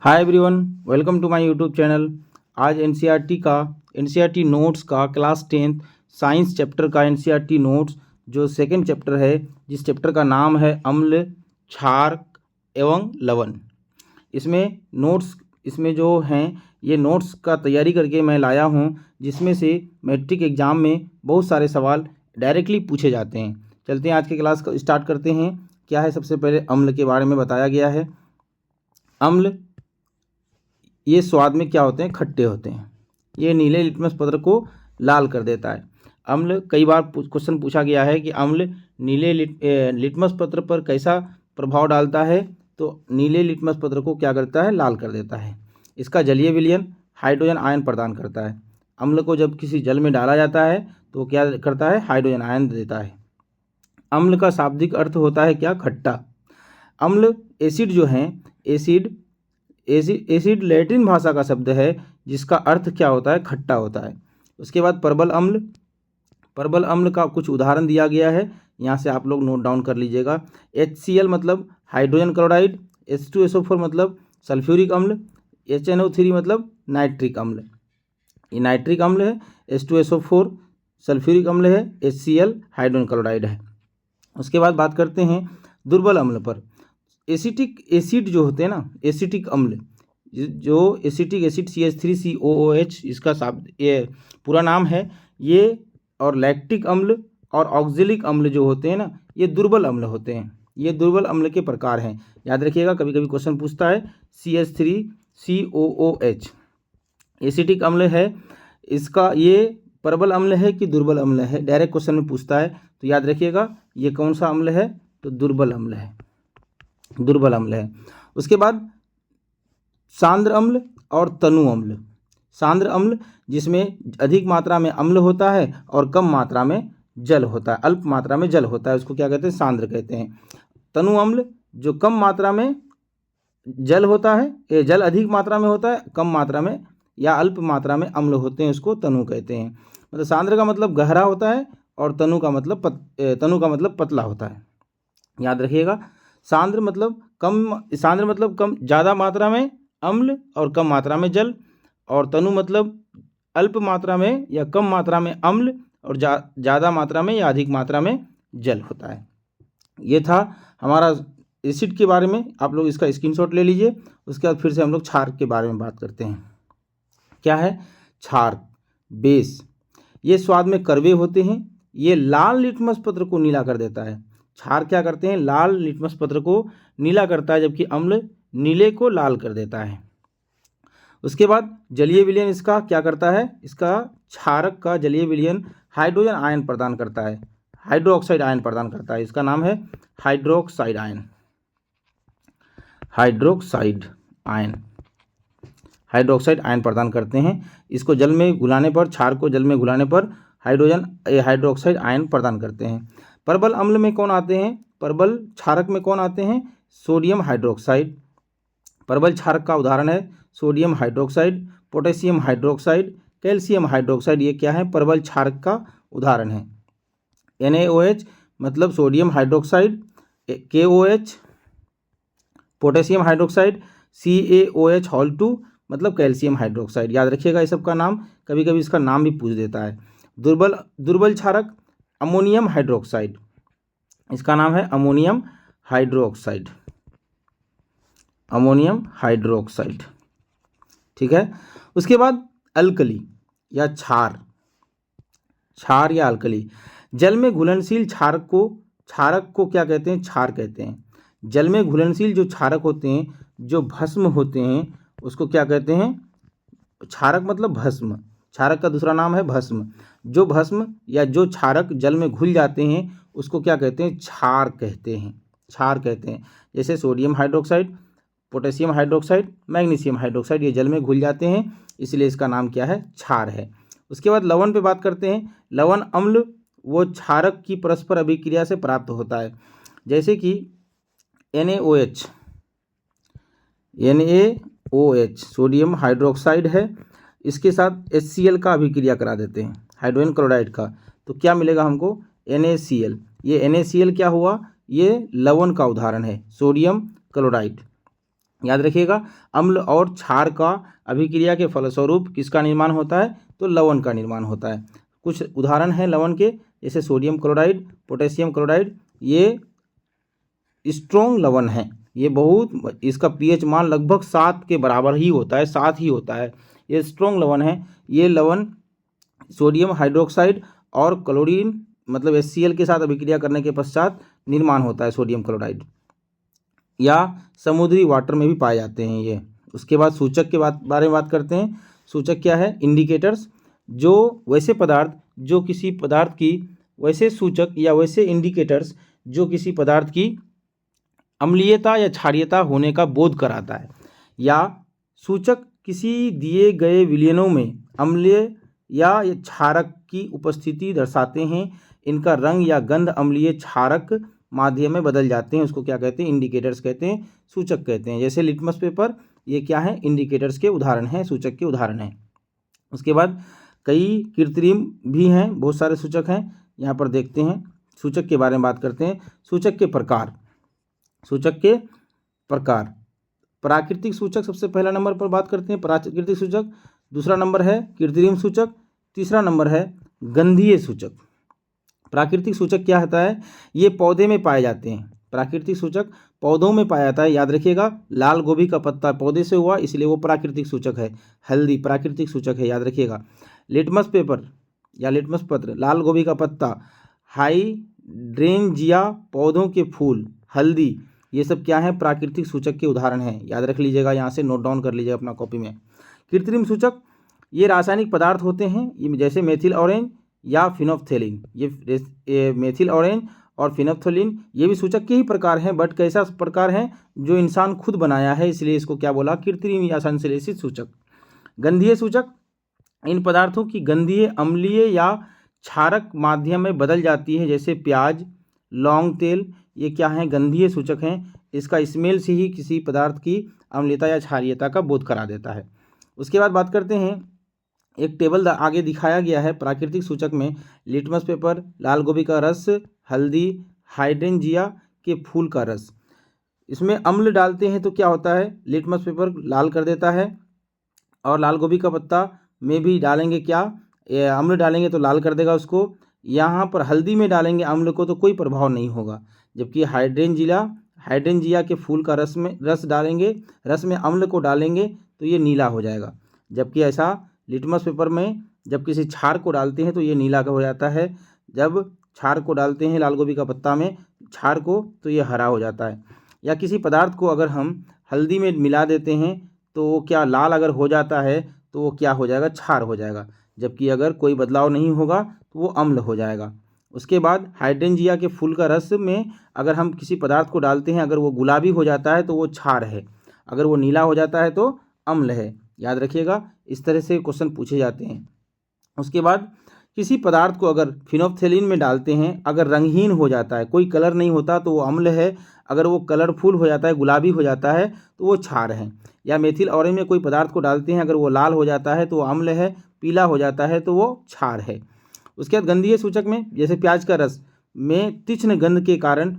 Hi everyone, welcome to my YouTube channel. आज NCERT notes का class 10th science chapter का NCERT notes जो second chapter है, जिस चैप्टर का नाम है अम्ल, क्षार एवं लवण। इसमें जो हैं ये नोट्स का तैयारी करके मैं लाया हूँ, जिसमें से मैट्रिक एग्ज़ाम में बहुत सारे सवाल डायरेक्टली पूछे जाते हैं। चलते हैं आज के क्लास को स्टार्ट करते हैं। क्या है, सबसे पहले अम्ल के बारे में बताया गया है। अम्ल ये स्वाद में क्या होते हैं, खट्टे होते हैं। ये नीले लिटमस पत्र को लाल कर देता है। अम्ल, कई बार क्वेश्चन पूछा गया है कि अम्ल नीले लिटमस पत्र पर कैसा प्रभाव डालता है, तो नीले लिटमस पत्र को क्या करता है, लाल कर देता है। इसका जलीय विलयन हाइड्रोजन आयन प्रदान करता है। अम्ल को जब किसी जल में डाला जाता है तो क्या करता है, हाइड्रोजन आयन देता है। अम्ल का शाब्दिक अर्थ होता है क्या, खट्टा। अम्ल एसिड जो हैं, एसिड लैटिन भाषा का शब्द है जिसका अर्थ क्या होता है, खट्टा होता है। उसके बाद परबल अम्ल का कुछ उदाहरण दिया गया है, यहाँ से आप लोग नोट डाउन कर लीजिएगा। HCl मतलब हाइड्रोजन क्लोराइड, H2SO4 मतलब सल्फ्यूरिक अम्ल, HNO3 मतलब नाइट्रिक अम्ल। ये नाइट्रिक अम्ल है, H2SO4 सल्फ्यूरिक अम्ल है, HCl हाइड्रोजन क्लोराइड है। उसके बाद बात करते हैं दुर्बल अम्ल पर। एसिटिक एसिड जो होते हैं ना, एसिटिक अम्ल, जो एसिटिक एसिड CH3COOH इसका ये पूरा नाम है ये, और लैक्टिक अम्ल और ऑक्जेलिक अम्ल जो होते हैं ना, ये दुर्बल अम्ल होते हैं। ये दुर्बल अम्ल के प्रकार हैं, याद रखिएगा, कभी कभी क्वेश्चन पूछता है। CH3COOH एसिटिक अम्ल है, इसका ये प्रबल अम्ल है कि दुर्बल अम्ल है, डायरेक्ट क्वेश्चन में पूछता है, तो याद रखिएगा ये कौन सा अम्ल है, तो दुर्बल अम्ल है, दुर्बल अम्ल है। उसके बाद सांद्र अम्ल और तनु अम्ल। सांद्र अम्ल जिसमें अधिक मात्रा में अम्ल होता है और कम मात्रा में जल होता है, अल्प मात्रा में जल होता है, उसको क्या कहते हैं, सांद्र कहते हैं। तनु अम्ल जो कम मात्रा में जल होता है, ये जल अधिक मात्रा में होता है, कम मात्रा में या अल्प मात्रा में अम्ल होते हैं, उसको तनु कहते हैं। मतलब सांद्र का मतलब गहरा होता है और तनु का मतलब पतला होता है, याद रखिएगा। सांद्र मतलब कम, ज़्यादा मात्रा में अम्ल और कम मात्रा में जल, और तनु मतलब अल्प मात्रा में या कम मात्रा में अम्ल और ज़्यादा मात्रा में या अधिक मात्रा में जल होता है। ये था हमारा एसिड के बारे में, आप लोग इसका स्क्रीनशॉट ले लीजिए। उसके बाद फिर से हम लोग क्षार के बारे में बात करते हैं। क्या है क्षार, बेस। ये स्वाद में कड़वे होते हैं, ये लाल लिटमस पत्र को नीला कर देता है। क्षार क्या करते हैं, लाल लिटमस पत्र को नीला करता है, जबकि अम्ल नीले को लाल कर देता है। उसके बाद जलीय विलयन इसका क्या करता है, इसका क्षारक का जलीय विलयन हाइड्रोजन आयन प्रदान करता है, हाइड्रोक्साइड आयन प्रदान करता है। इसका नाम है हाइड्रोक्साइड आयन, हाइड्रोक्साइड आयन प्रदान करते हैं। इसको जल में घुलाने पर, क्षार को जल में घुलाने पर हाइड्रोक्साइड आयन प्रदान करते हैं। परबल अम्ल में कौन आते हैं, परबल क्षारक में कौन आते हैं, सोडियम हाइड्रोक्साइड। परबल क्षारक का उदाहरण है sodium hydroxide, potassium hydroxide, calcium hydroxide. ये क्या है, परबल क्षारक का उदाहरण है। NaOH मतलब sodium hydroxide, KOH potassium hydroxide, CaOH2 मतलब कैल्शियम हाइड्रोक्साइड। याद रखिएगा ये सब का नाम, कभी कभी इसका नाम भी पूछ देता है। दुर्बल क्षारक अमोनियम हाइड्रोक्साइड, इसका नाम है अमोनियम हाइड्रोक्साइड, अमोनियम हाइड्रोक्साइड, ठीक है। उसके बाद अल्कली या क्षार या अल्कली। जल में घुलनशील क्षारक को क्या कहते हैं, क्षार कहते हैं। जल में घुलनशील जो क्षारक होते हैं, जो भस्म होते हैं, उसको क्या कहते हैं, क्षारक मतलब भस्म, क्षारक का दूसरा नाम है भस्म। जो भस्म या जो क्षारक जल में घुल जाते हैं उसको क्या कहते हैं, क्षार कहते हैं। जैसे sodium hydroxide, potassium hydroxide, magnesium hydroxide, ये जल में घुल जाते हैं, इसलिए इसका नाम क्या है, क्षार है। उसके बाद लवण पे बात करते हैं। लवण अम्ल वो क्षारक की परस्पर अभिक्रिया से प्राप्त होता है, जैसे कि NaOH सोडियम हाइड्रोक्साइड है, इसके साथ HCl का अभिक्रिया करा देते हैं, हाइड्रोजन क्लोराइड का, तो क्या मिलेगा हमको, NaCl। ये NaCl क्या हुआ, ये लवण का उदाहरण है, सोडियम क्लोराइड। याद रखिएगा, अम्ल और क्षार का अभिक्रिया के फलस्वरूप किसका निर्माण होता है, तो लवण का निर्माण होता है। कुछ उदाहरण हैं लवण के, जैसे सोडियम क्लोराइड, पोटेशियम क्लोराइड, ये स्ट्रोंग लवण है, ये बहुत, इसका पीएच मान लगभग 7 के बराबर ही होता है, 7 ही होता है, ये स्ट्रोंग लवण है। ये लवण सोडियम हाइड्रोक्साइड और क्लोरीन मतलब HCl के साथ अभिक्रिया करने के पश्चात निर्माण होता है सोडियम क्लोराइड, या समुद्री वाटर में भी पाए जाते हैं ये। उसके बाद सूचक के बारे में बात करते हैं। सूचक क्या है, इंडिकेटर्स, जो वैसे पदार्थ जो किसी पदार्थ की, वैसे सूचक या वैसे इंडिकेटर्स जो किसी पदार्थ की अम्लीयता या क्षारीयता होने का बोध कराता है, या सूचक किसी दिए गए विलयनों में अम्लीय या क्षारक की उपस्थिति दर्शाते हैं। इनका रंग या गंध अम्लीय क्षारक माध्यम में बदल जाते हैं, उसको क्या कहते हैं, इंडिकेटर्स कहते हैं, सूचक कहते हैं। जैसे लिटमस पेपर, ये क्या है, इंडिकेटर्स के उदाहरण हैं, सूचक के उदाहरण हैं। उसके बाद कई कृत्रिम भी हैं, बहुत सारे सूचक हैं, यहाँ पर देखते हैं। सूचक के बारे में बात करते हैं। सूचक के प्रकार, सूचक के प्रकार, प्राकृतिक सूचक सबसे पहला नंबर पर बात करते हैं, प्राकृतिक सूचक। दूसरा नंबर है कृत्रिम सूचक। तीसरा नंबर है गंधीय सूचक। प्राकृतिक सूचक क्या होता है, ये पौधे में पाए जाते हैं, प्राकृतिक सूचक पौधों में पाया जाता है। याद रखिएगा, लाल गोभी का पत्ता पौधे से हुआ, इसलिए वो प्राकृतिक सूचक है। हल्दी प्राकृतिक सूचक है, याद रखिएगा। लिटमस पेपर या लिटमस पत्र, लाल गोभी का पत्ता, हाइड्रेंजिया पौधों के फूल, हल्दी, ये सब क्या है, प्राकृतिक सूचक के उदाहरण हैं। याद रख लीजिएगा, यहाँ से नोट डाउन कर लीजिएगा अपना कॉपी में। कृत्रिम सूचक, ये रासायनिक पदार्थ होते हैं, ये जैसे मेथिल ऑरेंज या फिनोफ्थेलिन, ये मेथिल ऑरेंज और फिनोफ्थेलिन ये भी सूचक के ही प्रकार हैं, बट कैसा प्रकार है, जो इंसान खुद बनाया है, इसलिए इसको क्या बोला, कृत्रिम या संश्लेषित सूचक। गंधीय सूचक, इन पदार्थों की गंधीय, अम्लीय या क्षारक माध्यम में बदल जाती है, जैसे प्याज, लौंग तेल, ये क्या हैं, गंधीय सूचक हैं। इसका स्मेल से ही किसी पदार्थ की अम्लीयता या क्षारीयता का बोध करा देता है। उसके बाद बात करते हैं, एक टेबल आगे दिखाया गया है। प्राकृतिक सूचक में लिटमस पेपर, लाल गोभी का रस, हल्दी, हाइड्रेंजिया के फूल का रस। इसमें अम्ल डालते हैं तो क्या होता है, लिटमस पेपर लाल कर देता है, और लाल गोभी का पत्ता में भी डालेंगे क्या, अम्ल डालेंगे तो लाल कर देगा उसको। यहाँ पर हल्दी में डालेंगे अम्ल को तो कोई प्रभाव नहीं होगा, जबकि हाइड्रेंजिया के फूल का रस डालेंगे, रस में अम्ल को डालेंगे तो ये नीला हो जाएगा। जबकि ऐसा लिटमस पेपर में जब किसी क्षार को डालते हैं तो ये नीला का हो जाता है। जब क्षार को डालते हैं लाल गोभी का पत्ता में क्षार को, तो ये हरा हो जाता है। या किसी पदार्थ को अगर हम हल्दी में मिला देते हैं तो वो क्या लाल अगर हो जाता है तो वो क्या हो जाएगा, क्षार हो जाएगा। जबकि अगर कोई बदलाव नहीं होगा तो वो अम्ल हो जाएगा। उसके बाद हाइड्रेंजिया के फूल का रस में अगर हम किसी पदार्थ को डालते हैं, अगर वो गुलाबी हो जाता है तो वो क्षार है, अगर वो नीला हो जाता है तो अम्ल है। याद रखिएगा, इस तरह से क्वेश्चन पूछे जाते हैं। उसके बाद किसी पदार्थ को अगर फिनोफ्थेलिन में डालते हैं, अगर रंगहीन हो जाता है, कोई कलर नहीं होता तो वो अम्ल है, अगर वो कलरफुल हो जाता है, गुलाबी हो जाता है तो वो क्षार है। या मेथिल ऑरेंज में कोई पदार्थ को डालते हैं, अगर वो लाल हो जाता है तो वो अम्ल है, पीला हो जाता है तो वो क्षार है। उसके बाद गंधीय सूचक में जैसे प्याज का रस में तीक्ष्ण गंध के कारण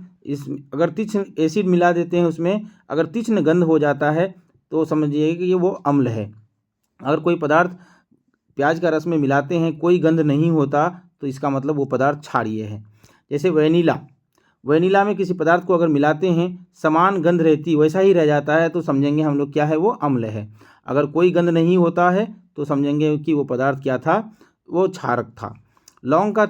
अगर तीक्ष्ण एसिड मिला देते हैं उसमें, अगर तीक्ष्ण गंध हो जाता है तो समझिए कि ये वो अम्ल है। अगर कोई पदार्थ प्याज का रस में मिलाते हैं, कोई गंध नहीं होता, तो इसका मतलब वो पदार्थ क्षारीय है। जैसे वैनिला में किसी पदार्थ को अगर मिलाते हैं, समान गंध रहती, वैसा ही रह जाता है, तो समझेंगे हम लोग क्या है, वो अम्ल है। अगर कोई गंध नहीं होता है तो समझेंगे कि वो पदार्थ क्या था, वो क्षारक था। लौंग का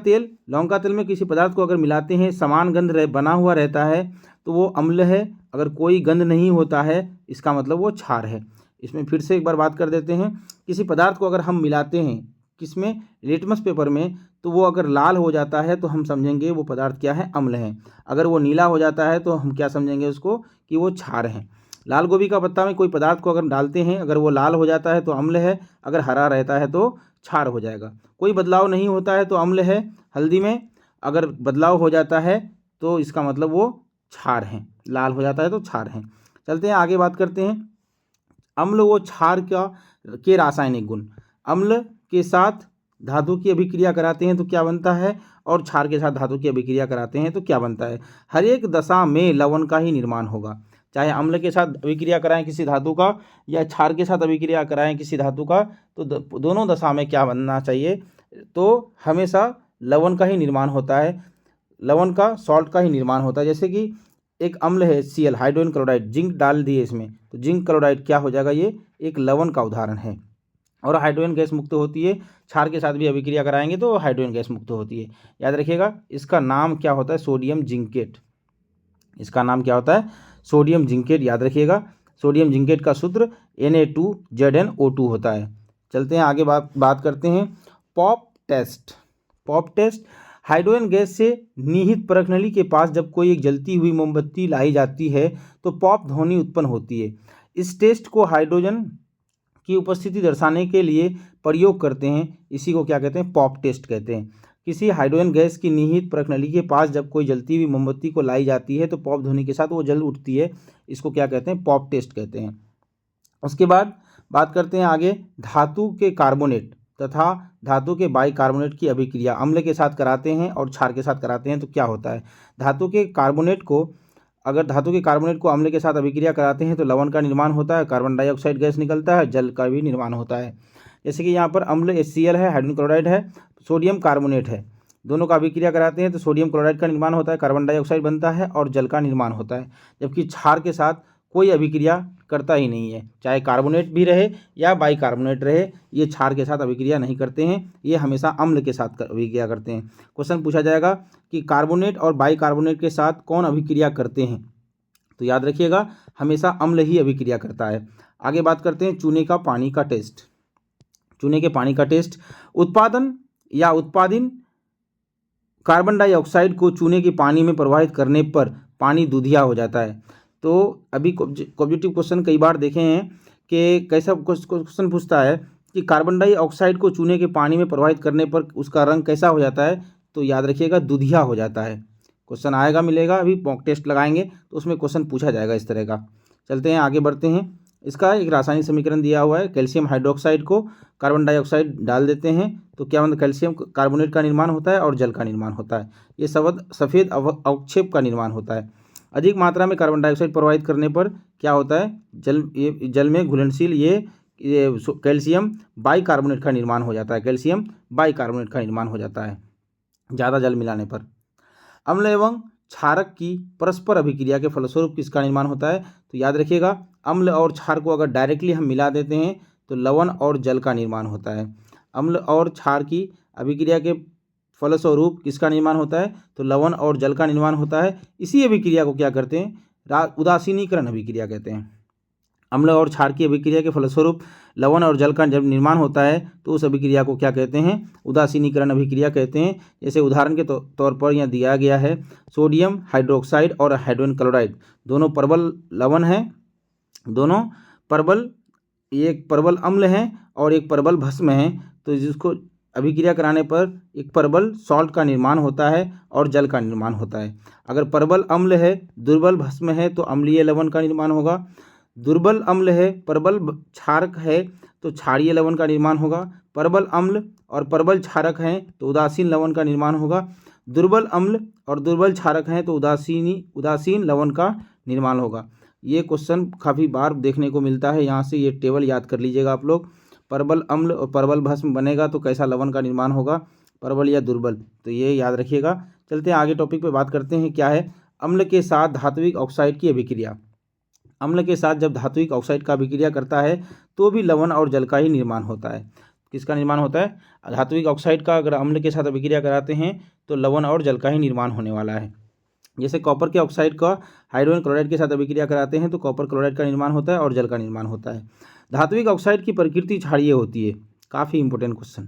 तेल में किसी पदार्थ को अगर मिलाते हैं, समान गंध बना हुआ रहता है तो वो अम्ल है। अगर कोई गंध नहीं होता है, इसका मतलब वो क्षार है। इसमें फिर से एक बार बात कर देते हैं, किसी पदार्थ को अगर हम मिलाते हैं किसमें, लिटमस पेपर में, तो वो अगर लाल हो जाता है तो हम समझेंगे वो पदार्थ क्या है, अम्ल है। अगर वो नीला हो जाता है तो हम क्या समझेंगे उसको, कि वो क्षार है। लाल गोभी का पत्ता में कोई पदार्थ को अगर डालते हैं, अगर वो लाल हो जाता है तो अम्ल है, अगर हरा रहता है तो क्षार हो जाएगा। कोई बदलाव नहीं होता है तो अम्ल है। हल्दी में अगर बदलाव हो जाता है तो इसका मतलब वो क्षार हैं, लाल हो जाता है तो क्षार हैं। चलते हैं आगे, बात करते हैं अम्ल व क्षार के रासायनिक गुण। अम्ल के साथ धातु की अभिक्रिया कराते हैं तो क्या बनता है, और क्षार के साथ धातु की अभिक्रिया कराते हैं तो क्या बनता है। हर एक दशा में लवण का ही निर्माण होगा। चाहे अम्ल के साथ अभिक्रिया कराएं किसी धातु का या क्षार के साथ अभिक्रिया कराएं किसी धातु का, तो दोनों दशा में क्या बनना चाहिए, तो हमेशा लवण का ही निर्माण होता है, लवण का, सॉल्ट का ही निर्माण होता है। जैसे कि एक अम्ल है HCl, हाइड्रोजन क्लोराइड, जिंक डाल दिए इसमें, तो जिंक क्लोराइड क्या हो जाएगा, ये एक लवण का उदाहरण है और हाइड्रोजन गैस मुक्त होती है। क्षार के साथ भी अभिक्रिया कराएंगे तो हाइड्रोजन गैस मुक्त होती है। याद रखिएगा, इसका नाम क्या होता है, सोडियम जिंकेट। इसका नाम क्या होता है, सोडियम जिंकेट। याद रखिएगा, सोडियम जिंकेट का सूत्र Na2ZnO2 होता है। चलते हैं आगे, बात करते हैं pop test. Pop test, hydrogen gas से निहित परखनली के पास जब कोई एक जलती हुई मोमबत्ती लाई जाती है तो पॉप ध्वनि उत्पन्न होती है। इस टेस्ट को हाइड्रोजन की उपस्थिति दर्शाने के लिए प्रयोग करते हैं, इसी को क्या कहते हैं, पॉप टेस्ट कहते हैं। किसी हाइड्रोजन गैस की निहित परखनली के पास जब कोई जलती हुई मोमबत्ती को लाई जाती है तो पॉप ध्वनि के साथ वो जल उठती है, इसको क्या कहते हैं, पॉप टेस्ट कहते हैं। उसके बाद बात करते हैं आगे, धातु के कार्बोनेट तथा धातु के बाइकार्बोनेट की अभिक्रिया अम्ल के साथ कराते हैं और क्षार के साथ कराते हैं तो क्या होता है। धातु के कार्बोनेट को अम्ल के साथ अभिक्रिया कराते हैं तो लवण का निर्माण होता है, कार्बन डाइऑक्साइड गैस निकलता है, जल का भी निर्माण होता है। जैसे कि यहाँ पर अम्ल HCl है, हाइड्रोजन क्लोराइड है, सोडियम कार्बोनेट है, दोनों का अभिक्रिया कराते हैं तो सोडियम क्लोराइड का निर्माण होता है, कार्बन डाइऑक्साइड बनता है और जल का निर्माण होता है। जबकि क्षार के साथ कोई अभिक्रिया करता ही नहीं है, चाहे कार्बोनेट भी रहे या बाइकार्बोनेट रहे, ये क्षार के साथ अभिक्रिया नहीं करते हैं, ये हमेशा अम्ल के साथ अभिक्रिया करते हैं। क्वेश्चन पूछा जाएगा कि कार्बोनेट और बाइकार्बोनेट के साथ कौन अभिक्रिया करते हैं, तो याद रखिएगा हमेशा अम्ल ही अभिक्रिया करता है। आगे बात करते हैं चूने का पानी का टेस्ट। चूने के पानी का टेस्ट, उत्पादन कार्बन डाइऑक्साइड को चूने के पानी में प्रवाहित करने पर पानी दूधिया हो जाता है। तो अभी कॉम्पिटिटिव क्वेश्चन कई बार देखे हैं कि कैसा क्वेश्चन पूछता है कि कार्बन डाइऑक्साइड को चूने के पानी में प्रवाहित करने पर उसका रंग कैसा हो जाता है, तो याद रखिएगा दूधिया हो जाता है। क्वेश्चन आएगा, मिलेगा, अभी मॉक टेस्ट लगाएंगे तो उसमें क्वेश्चन पूछा जाएगा इस तरह का। चलते हैं आगे बढ़ते हैं। इसका एक रासायनिक समीकरण दिया हुआ है, कैल्शियम हाइड्रोक्साइड को कार्बन डाइऑक्साइड डाल देते हैं तो क्या मतलब कैल्शियम कार्बोनेट का निर्माण होता है और जल का निर्माण होता है। ये सफ़ेद अवक्षेप का निर्माण होता है। अधिक मात्रा में कार्बन डाइऑक्साइड प्रवाहित करने पर क्या होता है, जल में घुलनशील ये कैल्शियम बाइकार्बोनेट का निर्माण हो जाता है, कैल्शियम बाइकार्बोनेट का निर्माण हो जाता है ज़्यादा जल मिलाने पर। अम्ल एवं क्षारक की परस्पर अभिक्रिया के फलस्वरूप किसका निर्माण होता है, तो याद रखिएगा अम्ल और क्षार को अगर डायरेक्टली हम मिला देते हैं तो लवण और जल का निर्माण होता है। अम्ल और क्षार की अभिक्रिया के फलस्वरूप किसका निर्माण होता है, तो लवण और जल का निर्माण होता है। इसी अभिक्रिया को क्या करते हैं, उदासीनीकरण अभिक्रिया कहते हैं। अम्ल और क्षार की अभिक्रिया के फलस्वरूप लवण और जल का जब निर्माण होता है तो उस अभिक्रिया को क्या कहते हैं, उदासीनीकरण अभिक्रिया कहते हैं। जैसे उदाहरण के तौर पर यहाँ दिया गया है, सोडियम हाइड्रोक्साइड और हाइड्रोजन क्लोराइड दोनों प्रबल लवण हैं, दोनों प्रबल, एक प्रबल अम्ल हैं और एक प्रबल भस्म है, तो जिसको अभिक्रिया कराने पर एक प्रबल सॉल्ट का निर्माण होता है और जल का निर्माण होता है। अगर प्रबल अम्ल है, दुर्बल भस्म है तो अम्लीय लवण का निर्माण होगा। दुर्बल अम्ल है, प्रबल क्षारक है तो क्षारीय लवण का निर्माण होगा। प्रबल अम्ल और प्रबल क्षारक हैं तो उदासीन लवण का निर्माण होगा। दुर्बल अम्ल और दुर्बल क्षारक हैं तो उदासीन लवण का निर्माण होगा। ये क्वेश्चन काफ़ी बार देखने को मिलता है, यहाँ से ये टेबल याद कर लीजिएगा आप लोग। प्रबल अम्ल और प्रबल भस्म बनेगा तो कैसा लवण का निर्माण होगा, प्रबल या दुर्बल, तो ये याद रखिएगा। चलते हैं आगे टॉपिक पे बात करते हैं, क्या है अम्ल के साथ धात्विक ऑक्साइड की अभिक्रिया। अम्ल के साथ जब धात्विक ऑक्साइड का अभिक्रिया करता है तो भी लवण और जल का ही निर्माण होता है। किसका निर्माण होता है, धात्विक ऑक्साइड का अगर अम्ल के साथ अभिक्रिया कराते हैं तो लवण और जल का ही निर्माण होने वाला है। जैसे कॉपर के ऑक्साइड का हाइड्रोजन क्लोराइड के साथ अभिक्रिया कराते हैं तो कॉपर क्लोराइड का निर्माण होता है और जल का निर्माण होता है। धात्विक ऑक्साइड की प्रकृति क्षारीय होती है, काफ़ी इंपॉर्टेंट क्वेश्चन।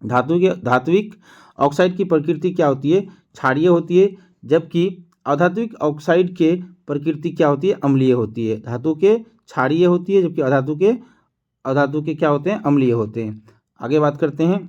धात्विक ऑक्साइड की प्रकृति क्या होती है, क्षारीय होती है, जबकि अधात्विक ऑक्साइड के प्रकृति क्या होती है, अम्लीय होती है। धातु के क्षारीय होती है जबकि अधातु के क्या होते हैं, अम्लीय होते हैं। आगे बात करते हैं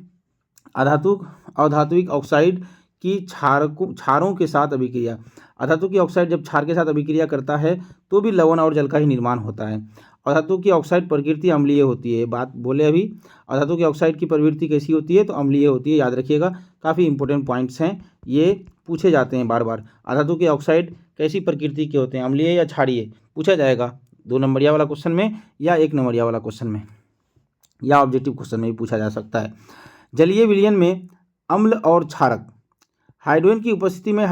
अधात्विक ऑक्साइड की क्षारों के साथ अभिक्रिया। अधातु की ऑक्साइड जब क्षार के साथ अभिक्रिया करता है तो भी लवण और जल का ही निर्माण होता है। अधातु की ऑक्साइड प्रकृति अम्लीय होती है, बात बोले अभी। अधातु की ऑक्साइड की प्रवृत्ति कैसी होती है, तो अम्लीय होती है, याद रखिएगा। काफ़ी इंपॉर्टेंट पॉइंट्स हैं, ये पूछे जाते हैं बार बार। अधातु के ऑक्साइड कैसी प्रकृति के होते हैं, अम्लीय या क्षारीय, पूछा जाएगा 2 नंबरिया वाला क्वेश्चन में या 1 नंबरिया वाला क्वेश्चन में या ऑब्जेक्टिव क्वेश्चन में भी पूछा जा सकता है। जलीय विलयन में अम्ल और क्षारक, हाइड्रोजन की उपस्थिति में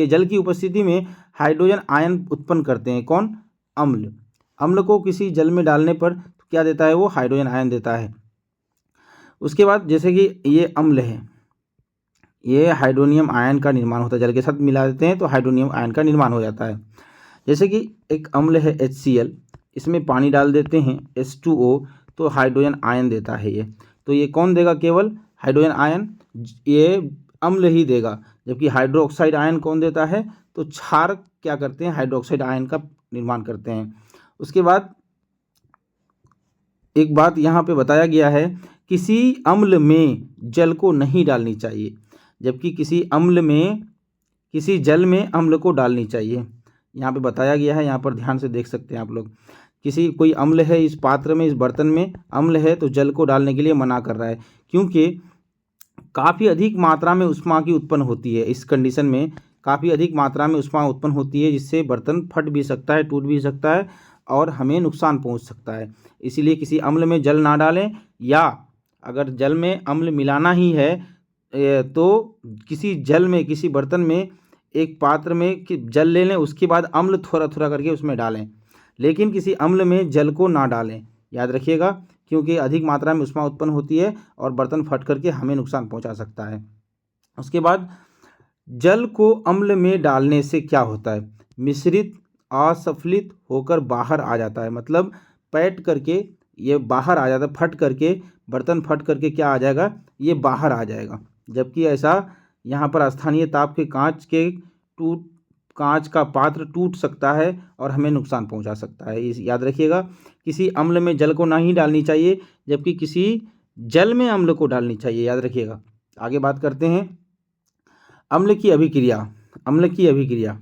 जल की उपस्थिति में हाइड्रोजन आयन उत्पन्न करते हैं। कौन? अम्ल। अम्ल को किसी जल में डालने पर क्या देता है? वो हाइड्रोजन आयन देता है। उसके बाद जैसे कि ये अम्ल है, ये हाइड्रोनियम आयन का निर्माण होता है, जल के साथ मिला देते हैं तो हाइड्रोनियम आयन का निर्माण हो जाता है। जैसे कि एक अम्ल है HCl, इसमें पानी डाल देते हैं H2O तो हाइड्रोजन आयन देता है ये। तो ये कौन देगा? केवल हाइड्रोजन आयन ये अम्ल ही देगा। जबकि हाइड्रोक्साइड आयन कौन देता है? तो क्षारक क्या करते हैं? हाइड्रोक्साइड आयन का निर्माण करते हैं। उसके बाद एक बात यहाँ पे बताया गया है, किसी अम्ल में जल को नहीं डालनी चाहिए, जबकि किसी जल में अम्ल को डालनी चाहिए। यहाँ पे बताया गया है, यहाँ पर ध्यान से देख सकते हैं आप लोग। कोई अम्ल है इस पात्र में, इस बर्तन में अम्ल है तो जल को डालने के लिए मना कर रहा है, क्योंकि काफ़ी अधिक मात्रा में उष्मा की उत्पन्न होती है। इस कंडीशन में काफ़ी अधिक मात्रा में उष्मा उत्पन्न होती है, जिससे बर्तन फट भी सकता है, टूट भी सकता है और हमें नुकसान पहुंच सकता है। इसीलिए किसी अम्ल में जल ना डालें, या अगर जल में अम्ल मिलाना ही है तो किसी बर्तन में एक पात्र में जल ले लें, उसके बाद अम्ल थोड़ा थोड़ा करके उसमें डालें, लेकिन किसी अम्ल में जल को ना डालें। याद रखिएगा, क्योंकि अधिक मात्रा में उष्मा उत्पन्न होती है और बर्तन फट करके हमें नुकसान पहुंचा सकता है। उसके बाद जल को अम्ल में डालने से क्या होता है? मिश्रित असफलित होकर बाहर आ जाता है, मतलब पैट करके ये बाहर आ जाता है, फट करके बर्तन फट करके क्या आ जाएगा? ये बाहर आ जाएगा। जबकि ऐसा यहाँ पर स्थानीय ताप के कांच का पात्र टूट सकता है और हमें नुकसान पहुंचा सकता है। याद रखिएगा, किसी अम्ल में जल को नहीं डालनी चाहिए, जबकि किसी जल में अम्ल को डालनी चाहिए। याद रखिएगा। आगे बात करते हैं अम्ल की अभिक्रिया।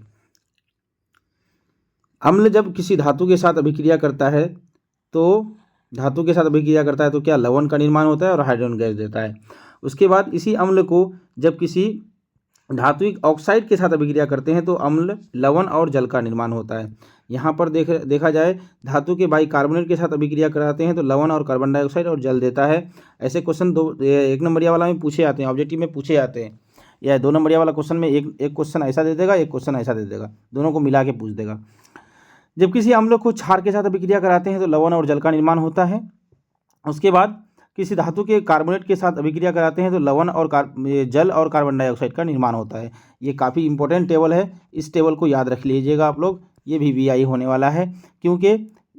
अम्ल जब किसी धातु के साथ अभिक्रिया करता है तो क्या लवण का निर्माण होता है और हाइड्रोजन गैस देता है। उसके बाद इसी अम्ल को जब किसी धात्विक ऑक्साइड के साथ अभिक्रिया करते हैं तो अम्ल, लवण और जल का निर्माण होता है। यहाँ पर देखा जाए, धातु के बाइकार्बोनेट के साथ अभिक्रिया कराते हैं तो लवण और कार्बन डाइऑक्साइड और जल देता है। ऐसे क्वेश्चन 1 नंबरिया वाला में पूछे जाते हैं, ऑब्जेक्टिव में पूछे जाते हैं। या 2 नंबरिया वाला क्वेश्चन में एक क्वेश्चन ऐसा दे देगा, एक क्वेश्चन ऐसा दे देगा, दोनों को मिला के पूछ देगा। जब किसी अम्ल को क्षार के साथ अभिक्रिया कराते हैं तो लवण और जल का निर्माण होता है। उसके बाद किसी धातु के कार्बोनेट के साथ अभिक्रिया कराते हैं तो लवण और जल और कार्बन डाइऑक्साइड का निर्माण होता है। ये काफ़ी इंपॉर्टेंट टेबल है, इस टेबल को याद रख लीजिएगा आप लोग। ये भी VI होने वाला है, क्योंकि